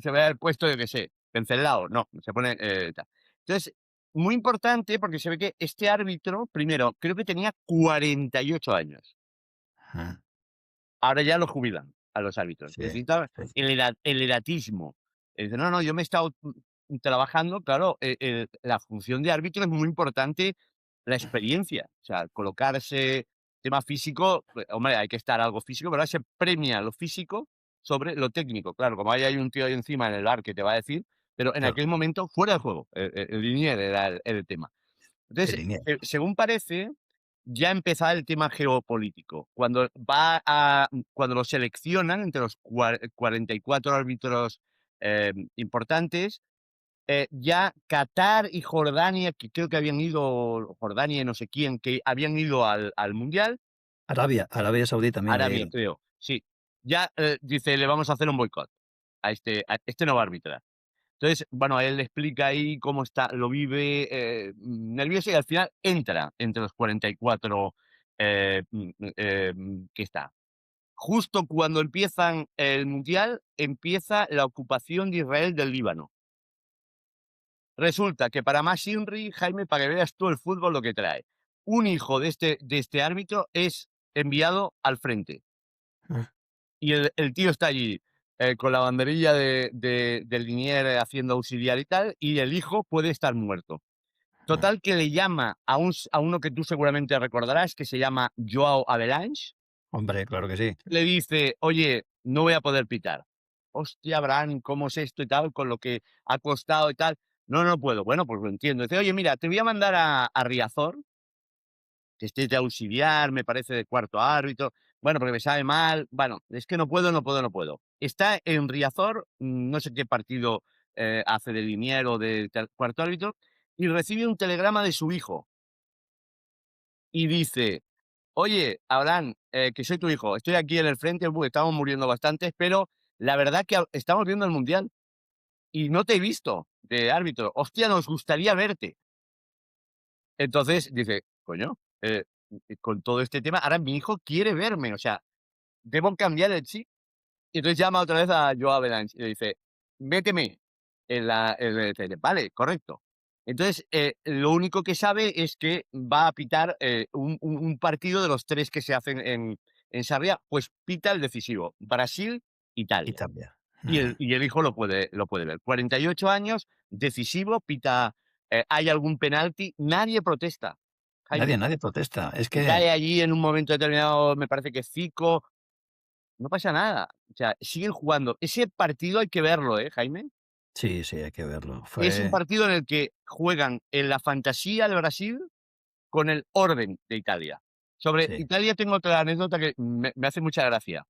se me ha puesto, yo qué sé, Venceslao, no, se pone, tal. Entonces, muy importante porque se ve que este árbitro, primero, creo que tenía 48 años. mm, Ahora ya lo jubilan a los árbitros. sí, Necesita sí, el eratismo. Dice: "No, no, yo me he estado, trabajando", claro, la función de árbitro es muy importante, la experiencia. O sea, colocarse, tema físico, hombre, hay que estar algo físico, pero ahora se premia lo físico sobre lo técnico. Claro, como hay un tío ahí encima en el bar que te va a decir, pero en claro, aquel momento fuera de juego, el linier era el tema. el Entonces, linier. según parece, ya empezaba el tema geopolítico. Cuando lo seleccionan entre los 44 árbitros, importantes, ya Qatar y Jordania, que creo que habían ido, Jordania y no sé quién, que habían ido al Mundial, Arabia Saudí también había Arabia ido. creo, sí, ya, dice: "Le vamos a hacer un boicot a este no va a arbitrar". Entonces, bueno, él explica ahí cómo lo vive, nervioso y al final entra entre los 44, que está. Justo cuando empiezan el mundial, empieza la ocupación de Israel del Líbano. Resulta que para más Inri, Jaime, para que veas tú el fútbol lo que trae, un hijo de este árbitro es enviado al frente. Mm, Y el tío está allí, con la banderilla del Liniers, haciendo auxiliar y tal, y el hijo puede estar muerto. Total que le llama a uno que tú seguramente recordarás, que se llama Joao Avalanche. Hombre, claro que sí. Le dice, oye, no voy a poder pitar. Hostia, Abraham, ¿cómo es esto y tal? Con lo que ha costado y tal. No, no puedo. Bueno, pues lo entiendo. Dice, oye, mira, te voy a mandar a Riazor, que esté de auxiliar, me parece de cuarto árbitro. Bueno, porque me sabe mal. Bueno, es que no puedo, no puedo, no puedo. Está en Riazor, no sé qué partido hace de liniero o de cuarto árbitro, y recibe un telegrama de su hijo. Y dice, oye, Abraham, que soy tu hijo, estoy aquí en el frente, estamos muriendo bastantes, pero la verdad que estamos viendo el Mundial y no te he visto de árbitro. Hostia, nos gustaría verte. Entonces dice, coño, con todo este tema, ahora mi hijo quiere verme, o sea, debo cambiar el chip. Y entonces llama otra vez a Joao Avalanche y le dice, méteme en el tele. Vale, correcto. Entonces, lo único que sabe es que va a pitar un partido de los 3 que se hacen en Sarriá, pues pita el decisivo, Y Brasil-Italia. también. Y el hijo lo puede ver. 48 años, decisivo, pita, hay algún penalti, nadie protesta, Jaime. Nadie protesta. Es Y que cae allí en un momento determinado, me parece que Zico, no pasa nada. O sea, siguen jugando. Ese partido hay que verlo, Jaime. sí, hay que verlo. Es un Fue partido en el que juegan en la fantasía de Brasil con el orden de Italia. Sobre sí, Italia tengo otra anécdota que me hace mucha gracia,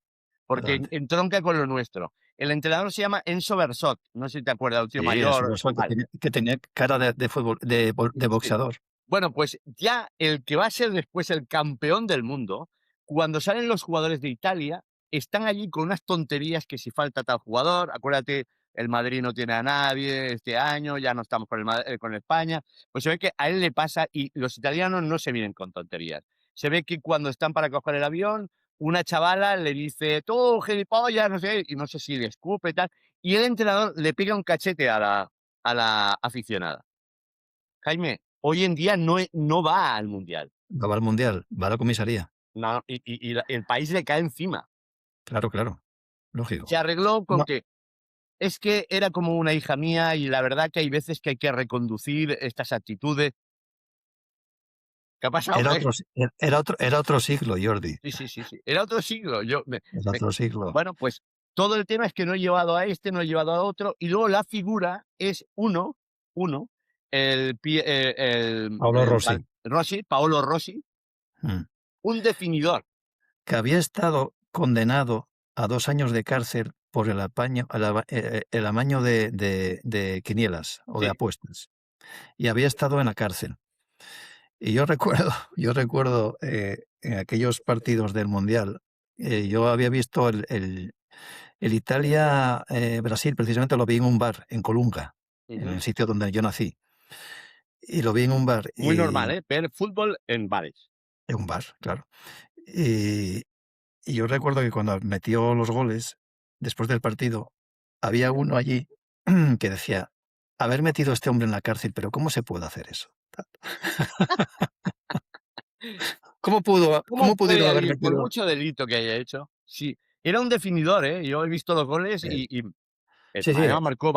porque adelante. entronca con lo nuestro. El entrenador se llama Enzo Bersot, no sé si te acuerdas, un tío Sí, es mayor. un Vale, que tenía cara de fútbol, de sí. boxeador. Bueno, pues ya el que va a ser después el campeón del mundo, cuando salen los jugadores de Italia, están allí con unas tonterías que si falta tal jugador, acuérdate, el Madrid no tiene a nadie este año, ya no estamos con España, pues se ve que a él le pasa y los italianos no se vienen con tonterías. Se ve que cuando están para coger el avión, una chavala le dice, tú, gilipollas, no sé, y no sé si le escupe y tal, y el entrenador le pega un cachete a la aficionada. Jaime, hoy en día no va al Mundial. No va al Mundial, va a la comisaría. No, y el país le cae encima. Claro, Se lógico. arregló con No, que es que era como una hija mía y la verdad que hay veces que hay que reconducir estas actitudes. ¿Qué ha pasado? era otro siglo, Jordi. Sí, sí, sí, sí. Era otro siglo. Era otro siglo. Bueno, pues todo el tema es que no he llevado a este, no he llevado a otro, y luego la figura es uno, Paolo Rossi, Paolo Rossi, mm, un definidor. que había estado condenado a 2 años de cárcel por el amaño de quinielas o de Sí. apuestas. Y había estado en la cárcel. Y yo recuerdo, en aquellos partidos del Mundial, yo había visto el Italia-Brasil, precisamente lo vi en un bar en Colunga, en Ujú. el sitio donde yo nací. Y lo vi en un bar, Muy normal, ver fútbol en bares. claro. Y, y yo recuerdo que cuando metió los goles, después del partido, había uno allí que decía, haber metido a este hombre en la cárcel, pero ¿cómo se puede hacer eso? ¿Cómo ¿Cómo pudieron puede haber alguien, por metido? mucho delito que haya hecho? Sí, era un definidor, yo he visto los goles Eh, y sí, España marcó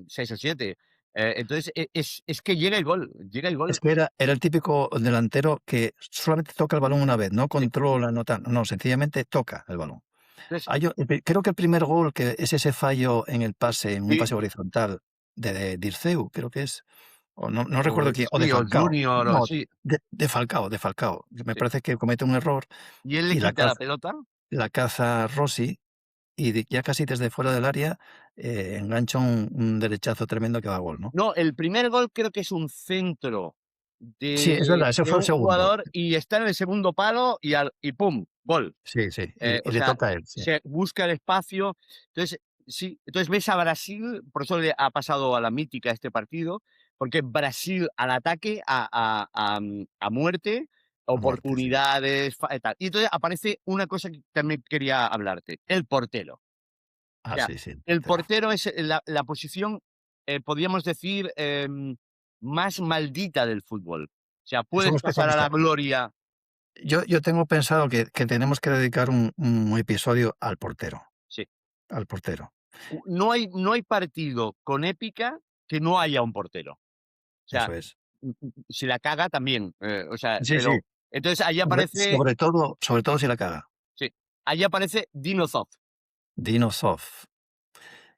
6 o 7. Entonces, es que llega el gol, llega el es gol. que era el típico delantero que solamente toca el balón una vez, no Sí. controla, no, sencillamente toca el balón. Entonces, Creo que el primer gol, que es ese fallo en el pase, en un sí, pase horizontal de Dirceu, creo que es, o no recuerdo quién, o de sí, o Falcao. Junior, o No, sí, de Falcao. Me sí. parece que comete un error Y él le y quita la pelota. la caza Rossi y ya casi desde fuera del área engancha un derechazo tremendo que va a gol, ¿no? No, el primer gol creo que es un centro Sí, es verdad, ese de fue el un segundo. jugador y está en el segundo palo y ¡pum! Gol. Sí, O y le sea, toca a él, sí. se busca el espacio. Entonces, sí, entonces ves a Brasil, por eso le ha pasado a la mítica este partido, porque Brasil al ataque a muerte, A muerte, sí. oportunidades, tal. Y entonces aparece una cosa que también quería hablarte, el portero. O Ah, sea, sí, el pero portero es la posición, podríamos decir, más maldita del fútbol. O sea, es un puedes pasar a la especialista. gloria. Yo tengo pensado que tenemos que dedicar un episodio al portero, Sí. al portero. No hay partido con épica que no haya un portero. O sea, Eso es. si la caga también. O sea, Sí, sí. pero entonces ahí aparece, Sobre todo si la caga. sí, ahí aparece Dino Zoff. Dino Zoff,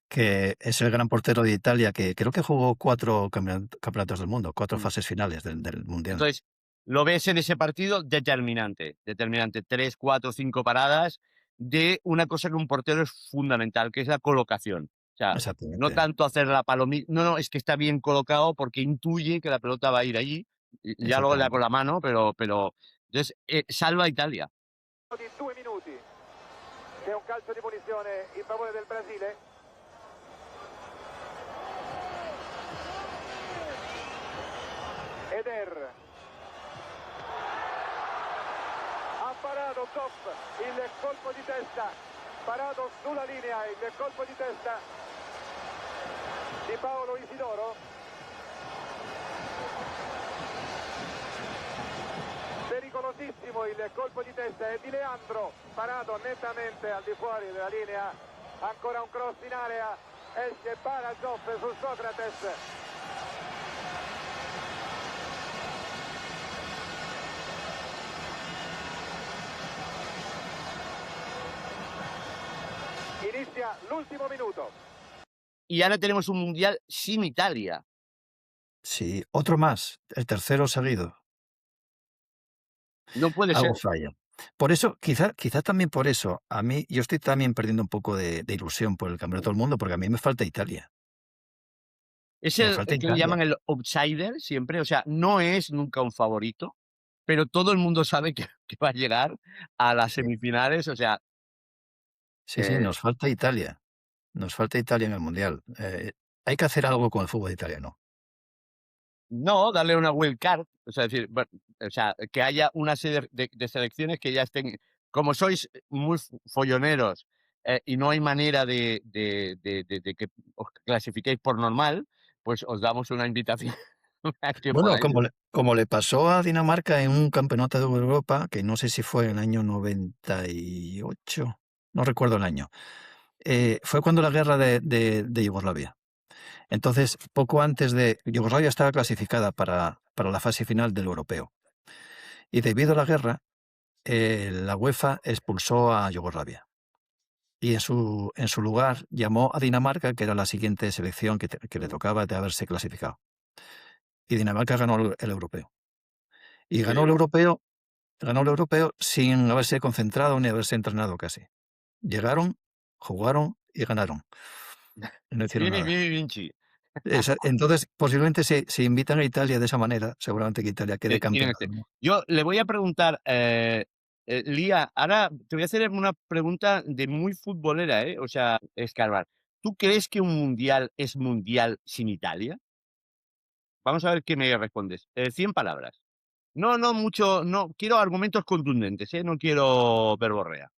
que es el gran portero de Italia, que creo que jugó 4 campeonatos del mundo, 4 Mm. fases finales del Mundial. Entonces, lo ves en ese partido determinante, 3, 4, 5 paradas de una cosa que un portero es fundamental, que es la colocación. O sea, no Exactamente. tanto hacer la palomita, no, es que está bien colocado porque intuye que la pelota va a ir allí, y ya luego le da con Exactamente. la mano, pero entonces salva a Italia. Di 2 minuti. C'è un calcio di punizione in favore del Brasile. Eder. Ha parato Zoff, il colpo di testa. Parato sulla linea, il colpo di testa di Paolo Isidoro. Pericolosissimo il colpo di testa, è di Leandro, parato nettamente al di fuori della linea. Ancora un cross in area, esce, para Zoff su Socrates. Inizia l'ultimo minuto. Y ahora tenemos un mundial sin Italia. Sí, otro más, el tercero seguido. No puede Algo ser. falla. Por eso, quizá también por eso, a mí, yo estoy también perdiendo un poco de ilusión por el Campeonato del Mundo, porque a mí me falta Italia. Es Me el falta que le Italia. llaman el outsider siempre, o sea, no es nunca un favorito, pero todo el mundo sabe que va a llegar a las Sí, semifinales, o sea, sí, nos falta Italia. Nos falta Italia en el Mundial. Hay que hacer algo con el fútbol italiano. no darle una wild card, o sea, decir, o sea, que haya una serie de selecciones que ya estén, como sois muy folloneros y no hay manera de que os clasifiquéis por normal, pues os damos una invitación a que Bueno, podáis. como le pasó a Dinamarca en un campeonato de Europa, que no sé si fue en el año 98, no recuerdo el año. Fue cuando la guerra de Yugoslavia. Entonces, poco antes de Yugoslavia estaba clasificada para la fase final del europeo. Y debido a la guerra, la UEFA expulsó a Yugoslavia. Y en su lugar llamó a Dinamarca, que era la siguiente selección que le tocaba de haberse clasificado. Y Dinamarca ganó el europeo. Y ganó el europeo sin haberse concentrado ni haberse entrenado casi. Llegaron, jugaron y ganaron. No hicieron Vieni, nada. vieni, vinci. Entonces, posiblemente si invitan a Italia de esa manera, seguramente que Italia quede Tienen campeona. que ser. Yo le voy a preguntar, Lía, ahora te voy a hacer una pregunta de muy futbolera, o sea, escarbar. ¿Tú crees que un mundial es mundial sin Italia? Vamos a ver qué me respondes. 100 palabras. No, no mucho, no, quiero argumentos contundentes, no quiero verborrea.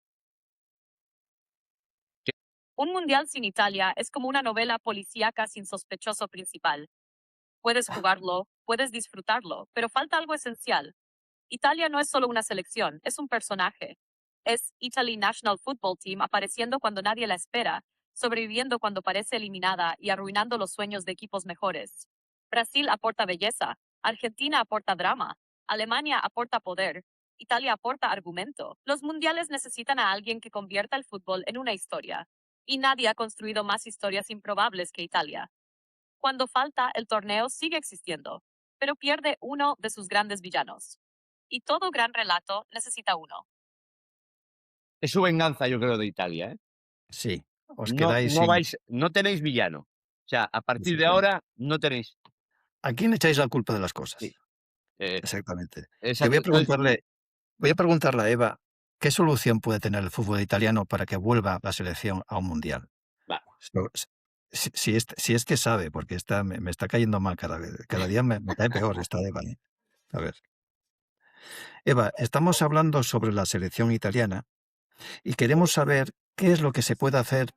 Un mundial sin Italia es como una novela policíaca sin sospechoso principal. Puedes jugarlo, puedes disfrutarlo, pero falta algo esencial. Italia no es solo una selección, es un personaje. Es Italy National Football Team apareciendo cuando nadie la espera, sobreviviendo cuando parece eliminada y arruinando los sueños de equipos mejores. Brasil aporta belleza, Argentina aporta drama, Alemania aporta poder, Italia aporta argumento. Los mundiales necesitan a alguien que convierta el fútbol en una historia. Y nadie ha construido más historias improbables que Italia. Cuando falta, el torneo sigue existiendo, pero pierde uno de sus grandes villanos. Y todo gran relato necesita uno. Es su venganza, yo creo, de Italia, Sí, os No, quedáis no sin... vais, no tenéis villano. O sea, a partir de ahora no tenéis. ¿A quién echáis la culpa de las cosas? Sí. Eh, Exactamente. Yo exacto. Entonces, voy a preguntarle a Eva, ¿qué solución puede tener el fútbol italiano para que vuelva la selección a un mundial? va, Si es que sabe, porque me está cayendo mal cada día me cae peor esta Eva. A ver. Eva, estamos hablando sobre la selección italiana y queremos saber qué es lo que se puede hacer,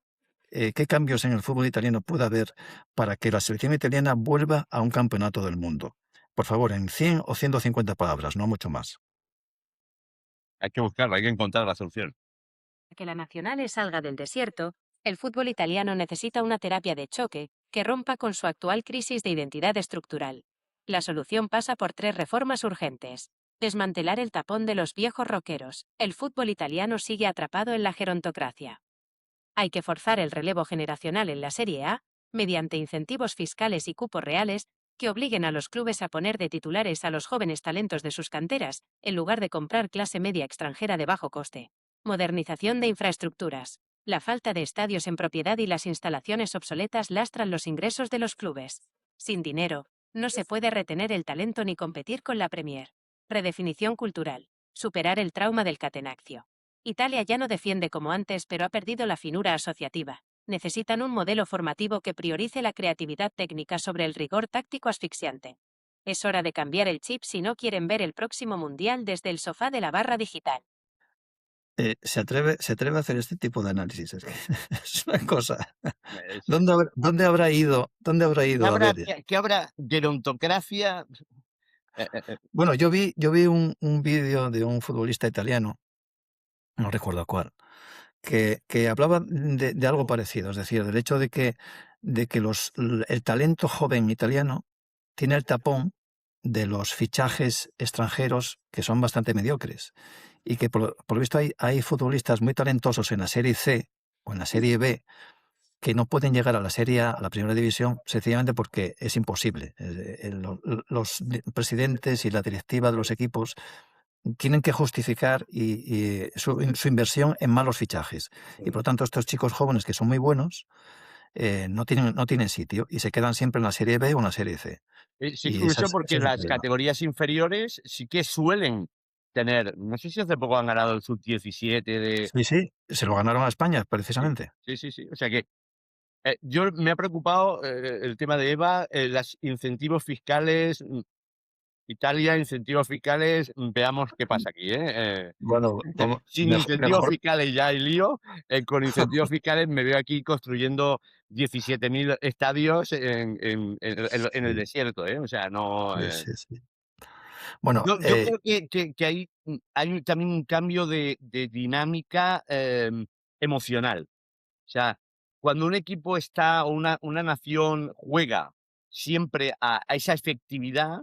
qué cambios en el fútbol italiano puede haber para que la selección italiana vuelva a un campeonato del mundo. Por favor, en 100 o 150 palabras, no mucho más. hay que buscarla, hay que encontrar la solución. Para que la Nacional salga del desierto, el fútbol italiano necesita una terapia de choque que rompa con su actual crisis de identidad estructural. La solución pasa por 3 reformas urgentes. Desmantelar el tapón de los viejos roqueros. El fútbol italiano sigue atrapado en la gerontocracia. Hay que forzar el relevo generacional en la Serie A, mediante incentivos fiscales y cupos reales, que obliguen a los clubes a poner de titulares a los jóvenes talentos de sus canteras, en lugar de comprar clase media extranjera de bajo coste. Modernización de infraestructuras. La falta de estadios en propiedad y las instalaciones obsoletas lastran los ingresos de los clubes. Sin dinero, no se puede retener el talento ni competir con la Premier. Redefinición cultural. Superar el trauma del catenaccio. Italia ya no defiende como antes, pero ha perdido la finura asociativa. Necesitan un modelo formativo que priorice la creatividad técnica sobre el rigor táctico asfixiante. Es hora de cambiar el chip si no quieren ver el próximo mundial desde el sofá de la barra digital. Se atreve a hacer este tipo de análisis. Es que es una cosa. Es- ¿Dónde habrá ido a ver? ¿Qué habrá gerontocracia? Bueno, yo vi un vídeo de un futbolista italiano, no recuerdo cuál, que hablaba de algo parecido, es decir, del hecho de que el talento joven italiano tiene el tapón de los fichajes extranjeros que son bastante mediocres y que por lo visto hay futbolistas muy talentosos en la Serie C o en la Serie B que no pueden llegar a la Serie A, a la primera división, sencillamente porque es imposible. Los presidentes y la directiva de los equipos tienen que justificar su inversión en malos fichajes. Y por lo tanto, estos chicos jóvenes que son muy buenos no tienen sitio y se quedan siempre en la Serie B o en la Serie C. Es Y curioso porque ese es el las problema. categorías inferiores sí que suelen tener, no sé si hace poco han ganado el sub-17 de... Sí, se lo ganaron a España, precisamente. Sí. O sea que yo me ha preocupado el tema de EVA, los incentivos fiscales, Italia, incentivos fiscales, veamos qué pasa aquí. Bueno, Sin incentivos fiscales ya hay lío, con incentivos fiscales me veo aquí construyendo 17.000 estadios en el desierto, o sea, no... Sí. Bueno, Yo creo que hay también un cambio de dinámica emocional. O sea, cuando un equipo está o una nación juega siempre a esa efectividad,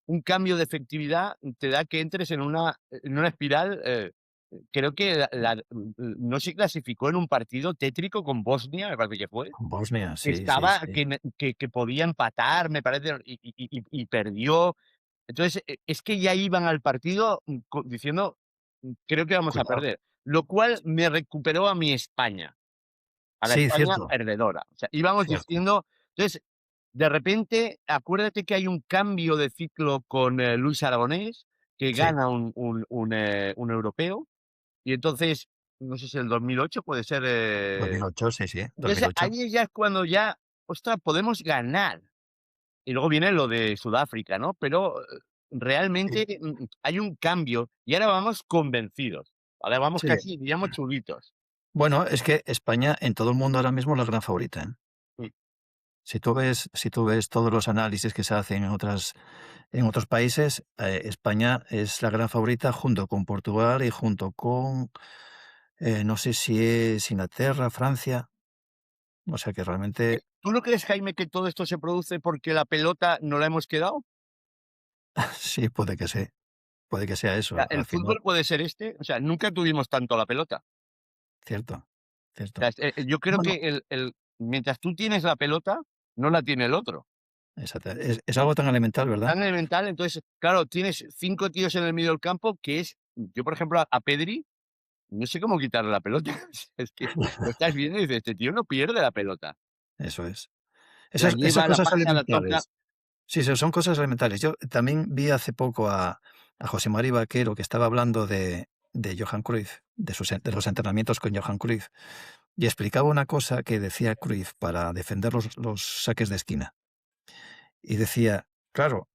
un cambio de efectividad te da que entres en una espiral. Creo que no se clasificó en un partido tétrico con Bosnia, me parece que fue. Bosnia, sí. Estaba que podía empatar, me parece, y perdió. Entonces, es que ya iban al partido diciendo, creo que vamos a Cuidado. perder. Lo cual me recuperó a mi España, a la Sí, España cierto. perdedora. O sea, íbamos Cierto. diciendo, entonces, de repente, acuérdate que hay un cambio de ciclo con Luis Aragonés, que Sí. gana un europeo, y entonces, no sé si el 2008 puede ser... 2008, sí, entonces, 2008. ahí ya es cuando ya, ostras, podemos ganar. Y luego viene lo de Sudáfrica, ¿no? Pero realmente hay un cambio y ahora vamos convencidos. Ahora vamos Sí. casi, digamos, chulitos. Bueno, es que España en todo el mundo ahora mismo es la gran favorita, ¿eh? Sí. Si tú ves todos los análisis que se hacen en otros países, España es la gran favorita junto con Portugal y junto con, no sé si es Inglaterra, Francia. O sea que realmente ¿Tú no crees, Jaime, que todo esto se produce porque la pelota no la hemos quedado? sí, puede que sí. Puede que sea O eso. sea, Al el final, fútbol puede ser o sea, nunca tuvimos tanto la pelota. cierto. O sea, yo creo Bueno, que mientras tú tienes la pelota, no la tiene el otro. exacto. Es algo tan elemental, ¿verdad? Tan elemental, entonces, claro, tienes 5 tíos en el medio del campo que es, yo por ejemplo, a Pedri, no sé cómo quitarle la pelota. Es que lo estás viendo y dices, este tío no pierde la pelota. Eso es. La Esas lleva, la cosas pasa, la toca. elementales. Sí, son cosas elementales. Yo también vi hace poco a José Mari Vaquero que estaba hablando de Johan Cruyff, de los entrenamientos con Johan Cruyff, y explicaba una cosa que decía Cruyff para defender los saques de esquina. Y decía, claro,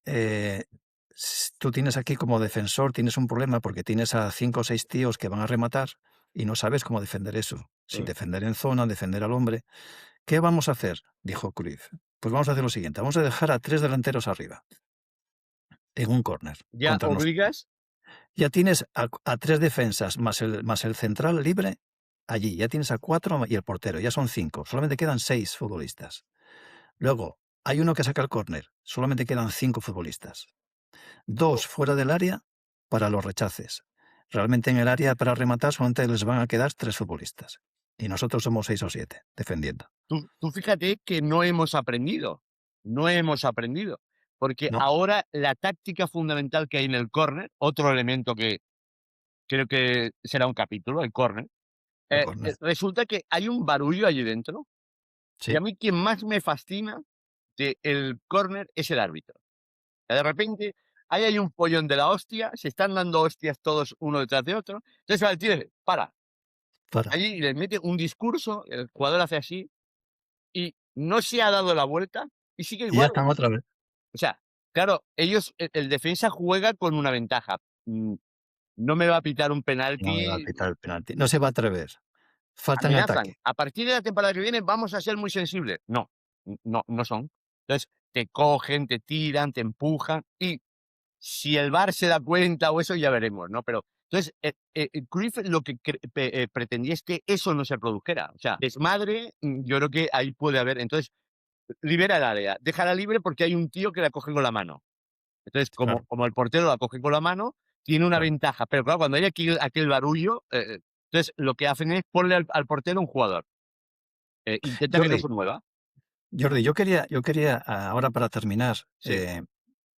tú tienes aquí como defensor, tienes un problema porque tienes a 5 o 6 tíos que van a rematar y no sabes cómo defender eso. Sin defender en zona, defender al hombre. ¿Qué vamos a hacer? Dijo Cruyff. Pues vamos a hacer lo siguiente, vamos a dejar a 3 delanteros arriba, en un córner, Ya contra nosotros. obligas. Ya tienes a 3 defensas más el central libre allí, ya tienes a 4 y el portero, ya son 5, solamente quedan 6 futbolistas. Luego, hay uno que saca el córner, solamente quedan 5 futbolistas. 2 fuera del área para los rechaces. Realmente en el área para rematar solamente les van a quedar 3 futbolistas. Y nosotros somos 6 o 7 defendiendo. Tú fíjate que no hemos aprendido, porque No, ahora la táctica fundamental que hay en el córner, otro elemento que creo que será un capítulo, el córner, el córner. resulta que hay un barullo allí dentro, y Sí. a mí quien más me fascina del córner es el árbitro. De repente, ahí hay un pollón de la hostia, se están dando hostias todos uno detrás de otro, entonces va el tío y dice, para, Para. allí y le mete un discurso, el jugador hace así, y no se ha dado la vuelta, y sigue Y ya igual. están otra vez. O sea, claro, ellos, el defensa juega con una ventaja. No me va a pitar un No me va a penalti, pitar el penalti. No se va a atrever. Falta en amenazan. ataque. A partir de la temporada que viene vamos a ser muy sensibles. No, no son. Entonces, te cogen, te tiran, te empujan, y si el VAR se da cuenta o eso, ya veremos, ¿no? Pero, entonces, Cruyff lo que pretendía es que eso no se produjera. O sea, desmadre, yo creo que ahí puede haber. Entonces, libera el área, déjala libre porque hay un tío que la coge con la mano. Entonces, Claro, como el portero la coge con la mano, tiene una claro. ventaja. Pero claro, cuando hay aquel barullo, entonces lo que hacen es ponerle al portero un jugador. Intenta que no Jordi, se mueva. yo quería ahora para terminar, Sí,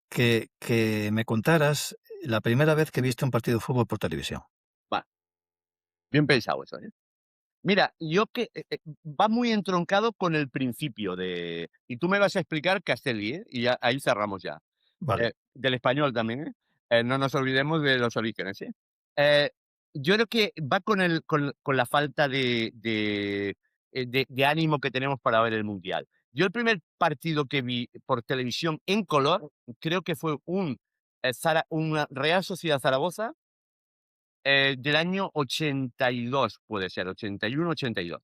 que me contaras la primera vez que viste un partido de fútbol por televisión. va. Bien pensado eso, ¿eh? Mira, yo que va muy entroncado con el principio de. Y tú me vas a explicar Castelli, ¿eh? Y ahí cerramos ya. Vale. Del español también, ¿eh? No nos olvidemos de los orígenes, ¿eh? Yo creo que va con la falta de ánimo que tenemos para ver el Mundial. Yo el primer partido que vi por televisión en color, creo que fue una Real Sociedad Zaragoza del año 82, puede ser, 81, 82.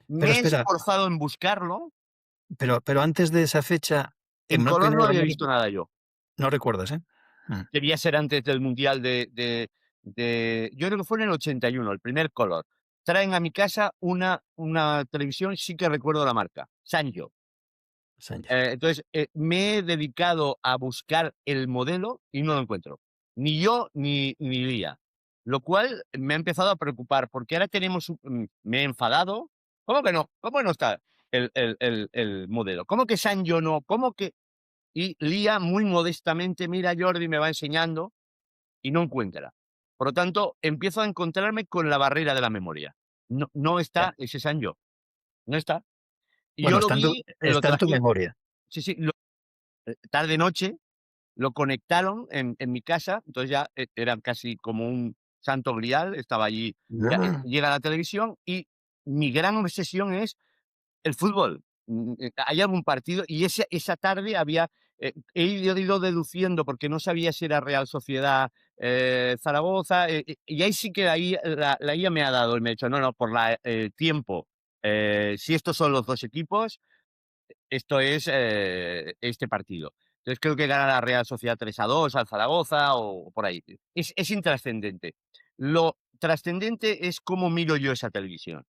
Pero Me he espera, esforzado en buscarlo, pero antes de esa fecha, en en blanco y color no negro había visto nada yo. no recuerdas, ¿eh? Debía ser antes del Mundial yo creo que fue en el 81, el primer color. Traen a mi casa una televisión, sí que recuerdo la marca, Sanyo. Sánchez. Entonces, me he dedicado a buscar el modelo y no lo encuentro. Ni yo ni Lía. Lo cual me ha empezado a preocupar, porque ahora me he enfadado. ¿Cómo que no? ¿Cómo no está el modelo? ¿Cómo que Sanyo no? ¿Cómo que...? Y Lía muy modestamente, mira Jordi, me va enseñando y no encuentra. Por lo tanto, empiezo a encontrarme con la barrera de la memoria. No Ya. está ese Sanyo, no está. Y Bueno, yo lo vi, lo está en tu traje, memoria. sí, sí, tarde noche, lo conectaron en mi casa, entonces ya era casi como un santo grial, estaba allí, ya, llega la televisión y mi gran obsesión es el fútbol. Hay algún partido y esa tarde he ido deduciendo porque no sabía si era Real Sociedad Zaragoza, y ahí sí que ahí la IA me ha dado y me ha dicho, no, por tiempo, si estos son los dos equipos, esto es este partido. Entonces creo que gana la Real Sociedad 3-2 al Zaragoza o por ahí. Es intrascendente. Lo trascendente es cómo miro yo esa televisión.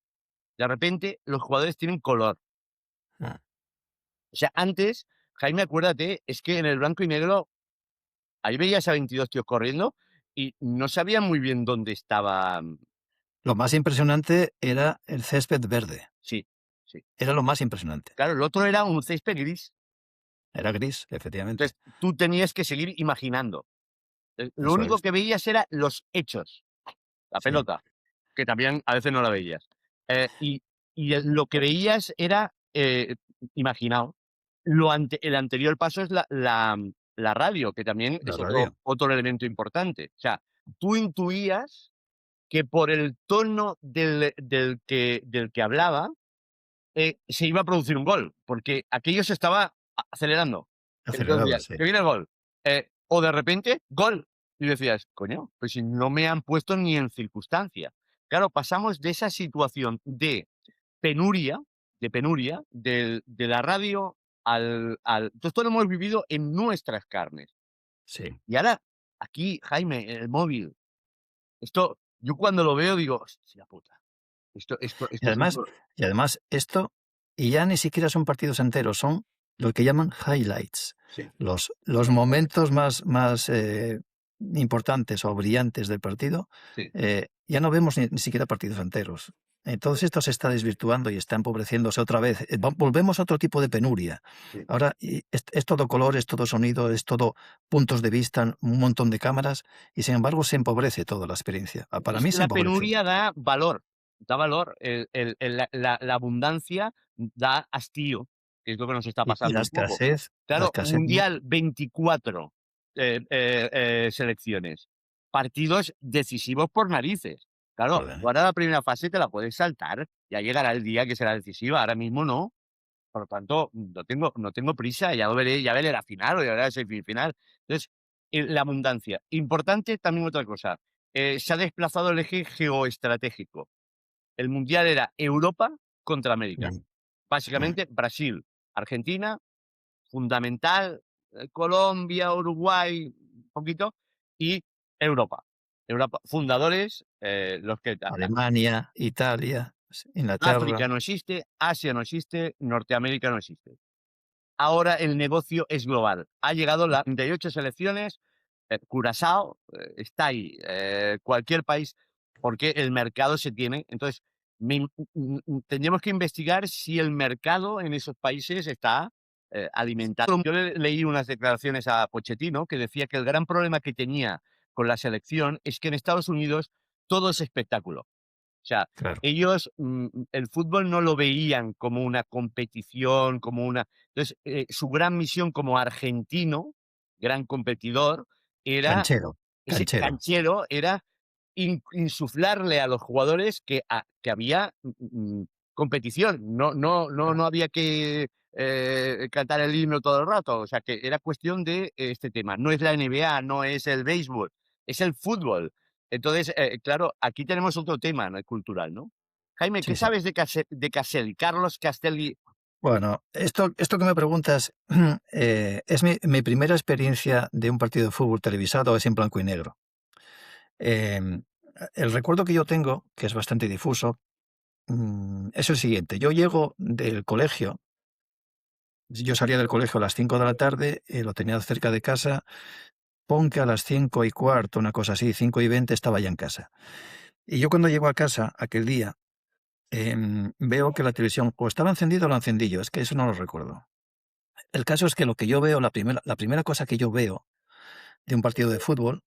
De repente los jugadores tienen color. Ah, O sea, antes, Jaime, acuérdate, es que en el blanco y negro, ahí veías a 22 tíos corriendo y no sabía muy bien dónde estaba. Lo más impresionante era el césped verde. Sí, sí. Era lo más impresionante. Claro, el otro era un césped gris. Era gris, efectivamente. Entonces, tú tenías que seguir imaginando. Lo Eso único es. que veías era los hechos, la Sí, pelota, que también a veces no la veías. Y lo que veías era imaginado. El anterior paso es la radio, que también la es radio. otro elemento importante. O sea, tú intuías que por el tono del que hablaba, se iba a producir un gol, porque aquello se estaba acelerando. Entonces Acelerado, decías, sí. que viene el gol. O de repente, gol. Y decías, coño, pues si no me han puesto ni en circunstancia. Claro, pasamos de esa situación penuria, de la radio Entonces, esto lo hemos vivido en nuestras carnes. Sí. Y ahora, aquí, Jaime, en el móvil, yo cuando lo veo digo, hostia puta, Y esto es además, esto, y ya ni siquiera son partidos enteros, son lo que llaman highlights, Sí. los momentos más importantes o brillantes del partido. Sí. Ya no vemos ni siquiera partidos enteros. Entonces esto se está desvirtuando y está empobreciéndose otra vez. Volvemos a otro tipo de penuria. Sí. Ahora es todo color, es todo sonido, es todo puntos de vista, un montón de cámaras, y sin embargo se empobrece toda la experiencia. Para Es mí que se la empobrece. penuria da valor. La abundancia da hastío, que es lo que nos está Y pasando la un poco. escasez, Claro, Mundial, 24 selecciones. Partidos decisivos por narices. Claro, Joder. tú ahora la primera fase te la puedes saltar, ya llegará el día que será decisiva, ahora mismo no. Por lo tanto, no tengo prisa, ya veré la final o ya veré la semifinal. Entonces, la abundancia. Importante también otra cosa, se ha desplazado el eje geoestratégico. El Mundial era Europa contra América. Básicamente Brasil, Argentina, fundamental, Colombia, Uruguay, un poquito, y Europa. Europa, fundadores, los que Alemania, Italia, Inglaterra. África no existe, Asia no existe, Norteamérica no existe. Ahora el negocio es global. Ha llegado las 38 selecciones, Curazao está ahí, cualquier país, porque el mercado se tiene. Entonces, tendríamos que investigar si el mercado en esos países está alimentado. Yo leí unas declaraciones a Pochettino que decía que el gran problema que tenía con la selección es que en Estados Unidos todo es espectáculo. O sea, Claro. ellos el fútbol no lo veían como una competición, como una... Entonces, su gran misión como argentino, gran competidor, era Canchero, ese canchero. canchero, era insuflarle a los jugadores que había competición, no había que cantar el himno todo el rato, o sea, que era cuestión de este tema. No es la NBA, no es el béisbol, es el fútbol. Entonces, claro, aquí tenemos otro tema, ¿no?, cultural, ¿no? Jaime, ¿qué Sí, sí. sabes de Caselli? Carlos Castelli. Bueno, esto que me preguntas es mi primera experiencia de un partido de fútbol televisado, es en blanco y negro. El recuerdo que yo tengo, que es bastante difuso, es el siguiente. Yo llego del colegio, yo salía del colegio a las 5 de la tarde, lo tenía cerca de casa, pon que a las 5:15, una cosa así, 5:20 estaba ya en casa. Y yo cuando llego a casa aquel día, veo que la televisión o estaba encendida o la encendí yo, es que eso no lo recuerdo. El caso es que lo que yo veo, la primera cosa que yo veo de un partido de fútbol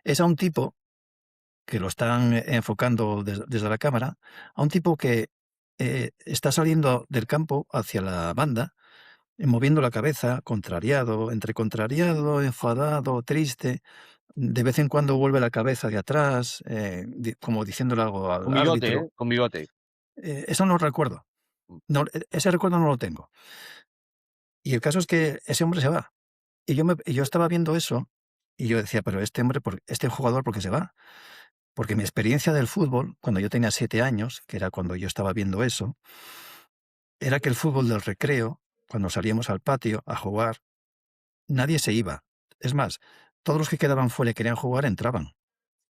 es a un tipo que lo están enfocando desde la cámara, a un tipo que está saliendo del campo hacia la banda, moviendo la cabeza, contrariado, entre contrariado, enfadado, triste. De vez en cuando vuelve la cabeza de atrás, como diciéndole algo Con al bigote, árbitro. con bigote. Eso no lo recuerdo. No, ese recuerdo no lo tengo. Y el caso es que ese hombre se va. Y yo estaba viendo eso y yo decía, pero este hombre, este jugador, ¿por qué se va? Porque mi experiencia del fútbol, cuando yo tenía 7 años, que era cuando yo estaba viendo eso, era que el fútbol del recreo, cuando salíamos al patio a jugar, nadie se iba. Es más, todos los que quedaban fuera y querían jugar entraban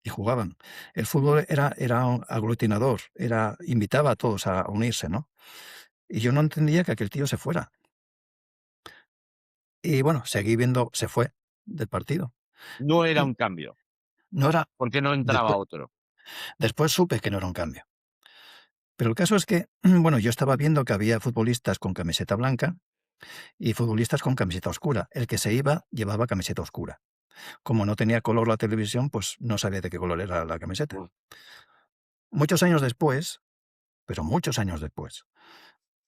y jugaban. El fútbol era un aglutinador, invitaba a todos a unirse, ¿no? Y yo no entendía que aquel tío se fuera. Y bueno, seguí viendo, se fue del partido. No era Y un cambio, no era, porque no entraba después, otro. después supe que no era un cambio. Pero el caso es que, bueno, yo estaba viendo que había futbolistas con camiseta blanca y futbolistas con camiseta oscura. El que se iba llevaba camiseta oscura. Como no tenía color la televisión, pues no sabía de qué color era la camiseta. Muchos años después, pero muchos años después,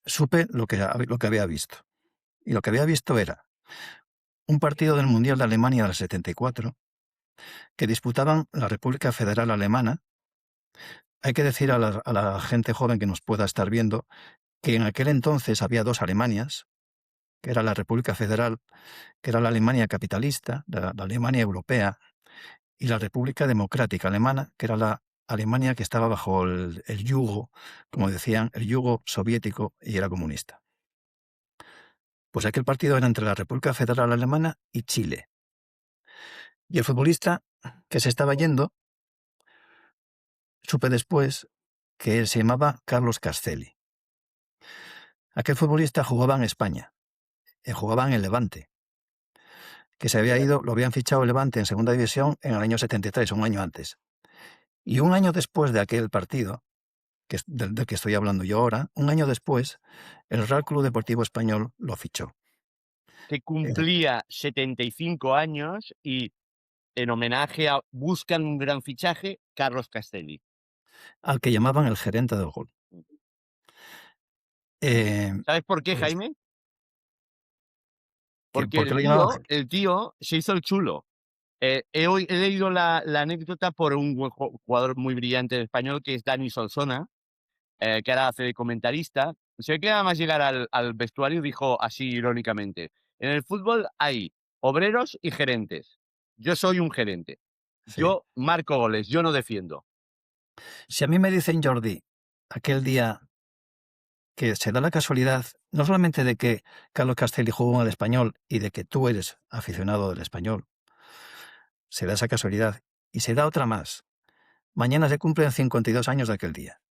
supe lo que había visto. Y lo que había visto era un partido del Mundial de Alemania del 74 que disputaban la República Federal Alemana. Hay que decir a la gente joven que nos pueda estar viendo que en aquel entonces había 2 Alemanias, que era la República Federal, que era la Alemania capitalista, la Alemania europea, y la República Democrática Alemana, que era la Alemania que estaba bajo el yugo, como decían, el yugo soviético y era comunista. Pues aquel partido era entre la República Federal Alemana y Chile. Y el futbolista que se estaba yendo, supe después que él se llamaba Carlos Castelli. Aquel futbolista jugaba en España. jugaba en el Levante, que se había ido, lo habían fichado el Levante en segunda división en el año 73, un año antes. Y un año después de aquel partido, del que estoy hablando yo ahora, un año después, el Real Club Deportivo Español lo fichó. Que cumplía 75 años y en homenaje a buscan un gran fichaje, Carlos Castelli. Al que llamaban el gerente del gol. ¿Sabes por qué, pues, Jaime? ¿por Porque qué lo llamaban? el tío se hizo el chulo. He leído la anécdota por un jugador muy brillante español que es Dani Solsona, que ahora hace de comentarista. Se ve que nada más llegar al vestuario dijo así irónicamente: en el fútbol hay obreros y gerentes. Yo soy un gerente. Sí. Yo marco goles, yo no defiendo. Si a mí me dicen, Jordi, aquel día que se da la casualidad, no solamente de que Carlos Castelli jugó en el Español y de que tú eres aficionado del Español, se da esa casualidad y se da otra más. Mañana se cumplen 52 años de aquel día.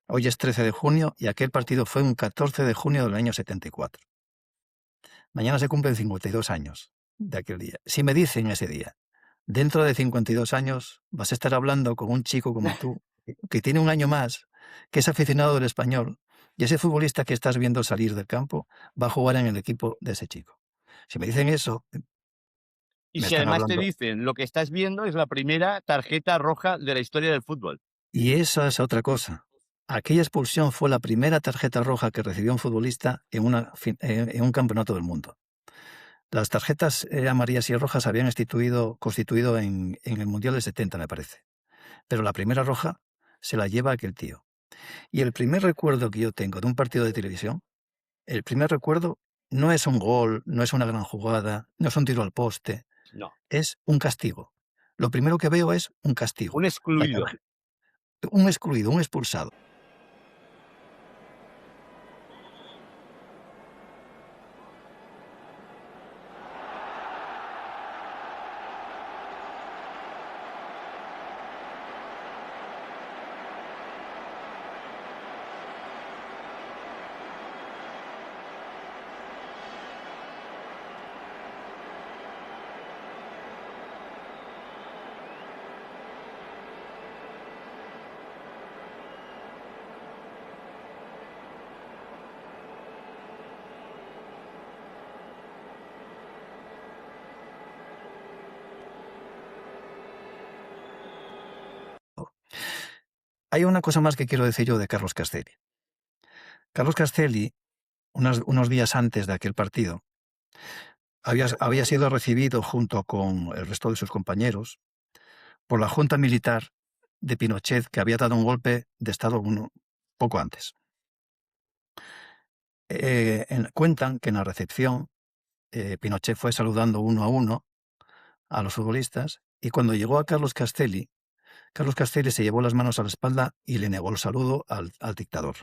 Hoy es 13 de junio y aquel partido fue un 14 de junio del año 74. Mañana se cumplen 52 años de aquel día. Si me dicen ese día, dentro de 52 años vas a estar hablando con un chico como tú, que tiene un año más, que es aficionado del Español, y ese futbolista que estás viendo salir del campo va a jugar en el equipo de ese chico. Si me dicen eso, Y me si están además te hablando. dicen lo que estás viendo es la primera tarjeta roja de la historia del fútbol. Y esa es otra cosa. Aquella expulsión fue la primera tarjeta roja que recibió un futbolista en un campeonato del mundo. Las tarjetas amarillas y rojas se habían constituido en el Mundial del 70, me parece. Pero la primera roja se la lleva aquel tío. Y el primer recuerdo que yo tengo de un partido de televisión, el primer recuerdo no es un gol, no es una gran jugada, no es un tiro al poste, No, es un castigo. Lo primero que veo es un castigo. un excluido. Un excluido, un expulsado. Hay una cosa más que quiero decir yo de Carlos Castelli. Carlos Castelli, unos días antes de aquel partido, había sido recibido junto con el resto de sus compañeros por la Junta Militar de Pinochet, que había dado un golpe de Estado poco antes. Cuentan que en la recepción Pinochet fue saludando uno a uno a los futbolistas y cuando llegó a Carlos Castelli se llevó las manos a la espalda y le negó el saludo al dictador.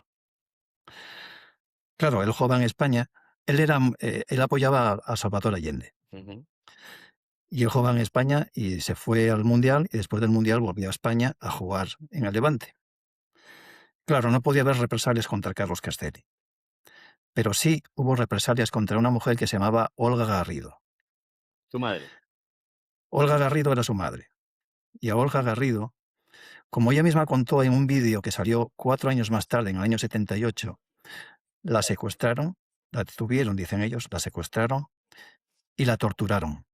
Claro, él jugaba en España, él apoyaba a Salvador Allende. Uh-huh. Y él jugaba en España y se fue al Mundial y después del Mundial volvió a España a jugar en el Levante. Claro, no podía haber represalias contra Carlos Castelli, pero sí hubo represalias contra una mujer que se llamaba Olga Garrido. Tu madre. Olga Garrido era su madre. Y a Olga Garrido, como ella misma contó en un vídeo que salió 4 años más tarde, en el año 78, la secuestraron, la detuvieron, dicen ellos, la secuestraron y la torturaron.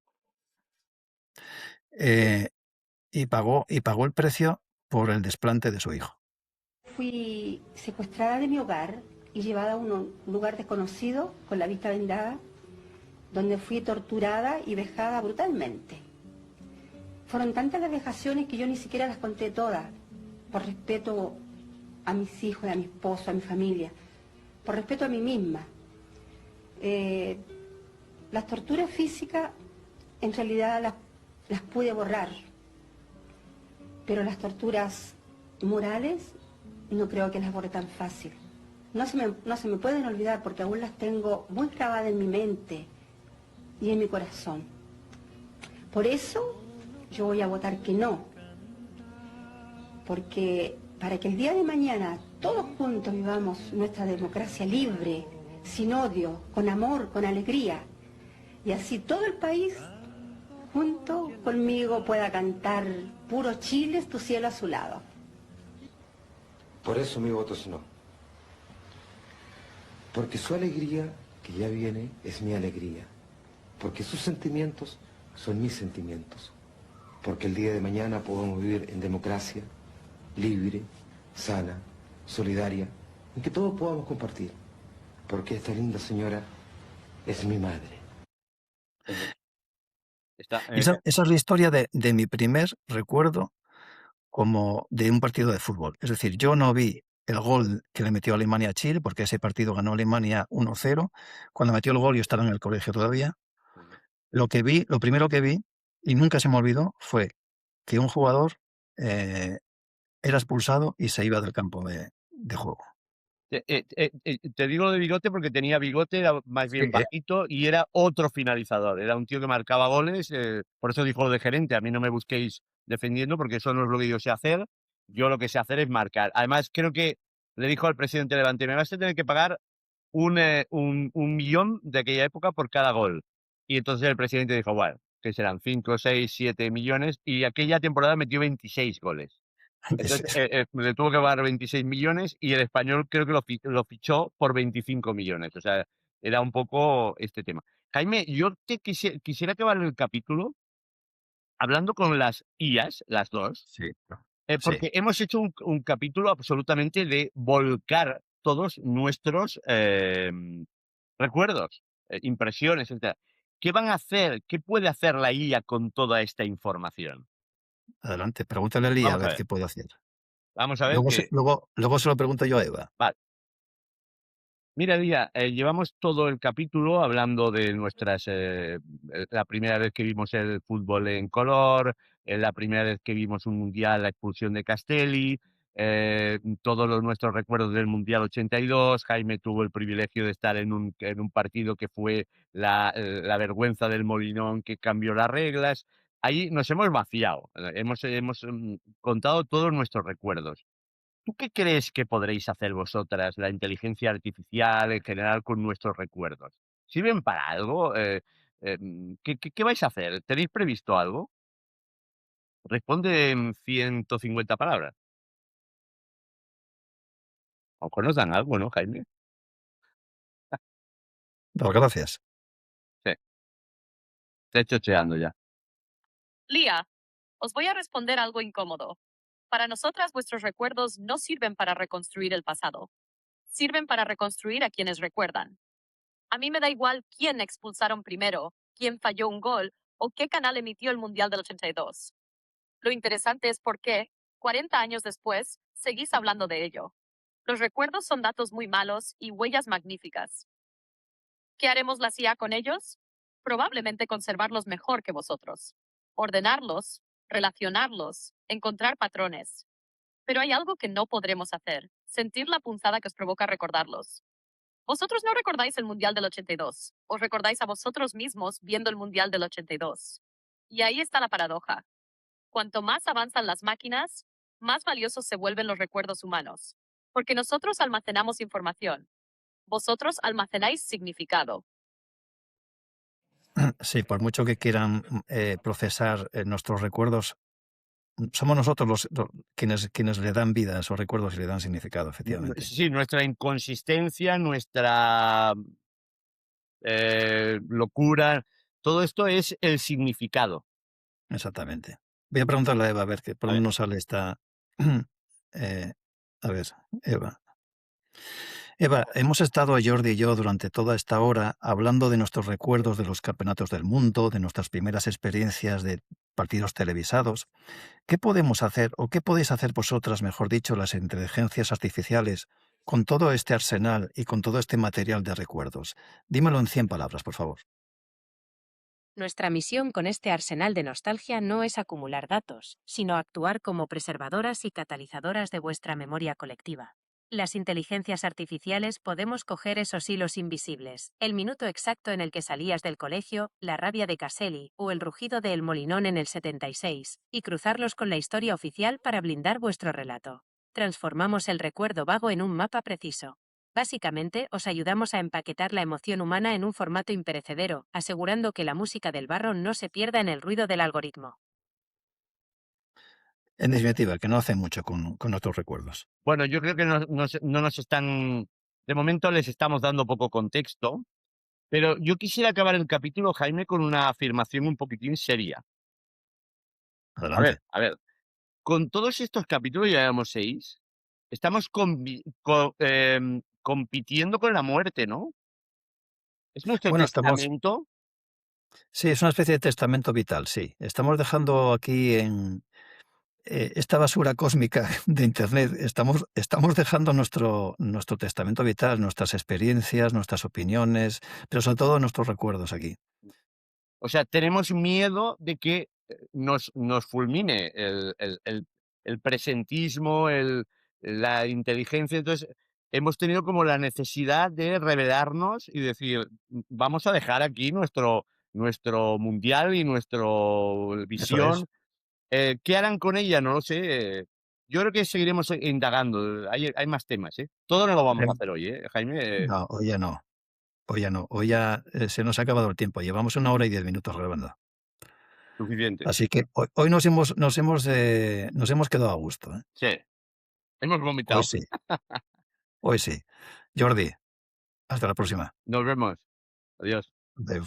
Y pagó el precio por el desplante de su hijo. Fui secuestrada de mi hogar y llevada a un lugar desconocido con la vista vendada, donde fui torturada y vejada brutalmente. Fueron tantas las vejaciones que yo ni siquiera las conté todas, por respeto a mis hijos, a mi esposo, a mi familia, por respeto a mí misma. Las torturas físicas en realidad las pude borrar, pero las torturas morales no creo que las borre tan fácil. No se me pueden olvidar porque aún las tengo muy grabadas en mi mente y en mi corazón. Por eso yo voy a votar que no, porque para que el día de mañana todos juntos vivamos nuestra democracia libre, sin odio, con amor, con alegría. Y así todo el país, junto conmigo, pueda cantar puro Chile, tu cielo a su lado. Por eso mi voto es no. Porque su alegría, que ya viene, es mi alegría. Porque sus sentimientos son mis sentimientos. Porque el día de mañana podemos vivir en democracia, libre, sana, solidaria, en que todos podamos compartir. Porque esta linda señora es mi madre. Está, Esa es la historia de mi primer recuerdo como de un partido de fútbol. Es decir, yo no vi el gol que le metió Alemania a Chile, porque ese partido ganó Alemania 1-0. Cuando metió el gol yo estaba en el colegio todavía. Lo primero que vi, y nunca se me olvidó, fue que un jugador era expulsado y se iba del campo de juego. te digo lo de Bigote porque tenía bigote, era más bien Sí, bajito y era otro finalizador. Era un tío que marcaba goles, por eso dijo lo de gerente. A mí no me busquéis defendiendo porque eso no es lo que yo sé hacer. Yo lo que sé hacer es marcar. Además, creo que le dijo al presidente Levante, me vas a tener que pagar un millón de aquella época por cada gol. Y entonces el presidente dijo, bueno, que serán 5, 6, 7 millones. Y aquella temporada metió 26 goles. Entonces, le tuvo que pagar 26 millones y el Español creo que lo fichó por 25 millones. O sea, era un poco este tema. Jaime, yo te quisiera acabar el capítulo hablando con las IAs, las dos, sí. porque hemos hecho un capítulo absolutamente de volcar todos nuestros recuerdos, impresiones, etc. ¿Qué van a hacer? ¿Qué puede hacer la IA con toda esta información? Adelante, pregúntale a Lía a Vamos a ver ver. qué puede hacer. Vamos a ver Luego que... luego se lo pregunto yo a Eva. Vale. Mira, Lía, llevamos todo el capítulo hablando de nuestras... la primera vez que vimos el fútbol en color, la primera vez que vimos un mundial, la expulsión de Castelli, todos nuestros recuerdos del Mundial 82. Jaime tuvo el privilegio de estar en un partido que fue la vergüenza del Molinón que cambió las reglas. Ahí nos hemos vaciado, hemos contado todos nuestros recuerdos. ¿Tú qué crees que podréis hacer vosotras, la inteligencia artificial en general, con nuestros recuerdos? ¿Sirven para algo? ¿Qué vais a hacer? ¿Tenéis previsto algo? Responde en 150 palabras. A lo mejor nos dan algo, ¿no, Jaime? No, gracias. Sí. Estoy chocheando ya. Lía, os voy a responder algo incómodo. Para nosotras, vuestros recuerdos no sirven para reconstruir el pasado. Sirven para reconstruir a quienes recuerdan. A mí me da igual quién expulsaron primero, quién falló un gol o qué canal emitió el Mundial del 82. Lo interesante es por qué, 40 años después, seguís hablando de ello. Los recuerdos son datos muy malos y huellas magníficas. ¿Qué haremos la CIA con ellos? Probablemente conservarlos mejor que vosotros. Ordenarlos, relacionarlos, encontrar patrones. Pero hay algo que no podremos hacer, sentir la punzada que os provoca recordarlos. Vosotros no recordáis el Mundial del 82, os recordáis a vosotros mismos viendo el Mundial del 82. Y ahí está la paradoja. Cuanto más avanzan las máquinas, más valiosos se vuelven los recuerdos humanos. Porque nosotros almacenamos información. Vosotros almacenáis significado. Sí, por mucho que quieran procesar nuestros recuerdos, somos nosotros quienes le dan vida a esos recuerdos y le dan significado, efectivamente. Sí, nuestra inconsistencia, nuestra locura, todo esto es el significado. Exactamente. Voy a preguntarle a Eva a ver por A ver. dónde nos sale esta. A ver, Eva. Eva, hemos estado Jordi y yo durante toda esta hora hablando de nuestros recuerdos de los campeonatos del mundo, de nuestras primeras experiencias de partidos televisados. ¿Qué podemos hacer o qué podéis hacer vosotras, mejor dicho, las inteligencias artificiales, con todo este arsenal y con todo este material de recuerdos? Dímelo en 100 palabras, por favor. Nuestra misión con este arsenal de nostalgia no es acumular datos, sino actuar como preservadoras y catalizadoras de vuestra memoria colectiva. Las inteligencias artificiales podemos coger esos hilos invisibles, el minuto exacto en el que salías del colegio, la rabia de Caselli o el rugido de El Molinón en el 76, y cruzarlos con la historia oficial para blindar vuestro relato. Transformamos el recuerdo vago en un mapa preciso. Básicamente, os ayudamos a empaquetar la emoción humana en un formato imperecedero, asegurando que la música del barro no se pierda en el ruido del algoritmo. En definitiva, que no hace mucho con nuestros recuerdos. Bueno, yo creo que no nos están, de momento les estamos dando poco contexto, pero yo quisiera acabar el capítulo, Jaime, con una afirmación un poquitín seria. Adelante. A ver, con todos estos capítulos, ya llevamos 6, estamos compitiendo con la muerte, ¿no? ¿Es nuestro Bueno, estamos... testamento? Sí, es una especie de testamento vital, sí. Estamos dejando aquí en esta basura cósmica de Internet, estamos dejando nuestro testamento vital, nuestras experiencias, nuestras opiniones, pero sobre todo nuestros recuerdos aquí. O sea, tenemos miedo de que nos fulmine el presentismo, la inteligencia. Entonces, hemos tenido como la necesidad de revelarnos y decir, vamos a dejar aquí nuestro mundial y nuestra Eso es. visión. ¿Qué harán con ella? No lo sé. Yo creo que seguiremos indagando. Hay más temas, ¿eh? Todo no lo vamos a hacer hoy, Jaime. No, hoy ya no. Hoy ya no. Hoy ya se nos ha acabado el tiempo. Llevamos 1 hora y 10 minutos grabando. Suficiente. Así que hoy nos hemos quedado a gusto. Sí. Hemos vomitado. Hoy sí. Hoy sí. Jordi, hasta la próxima. Nos vemos. Adiós. Adeu.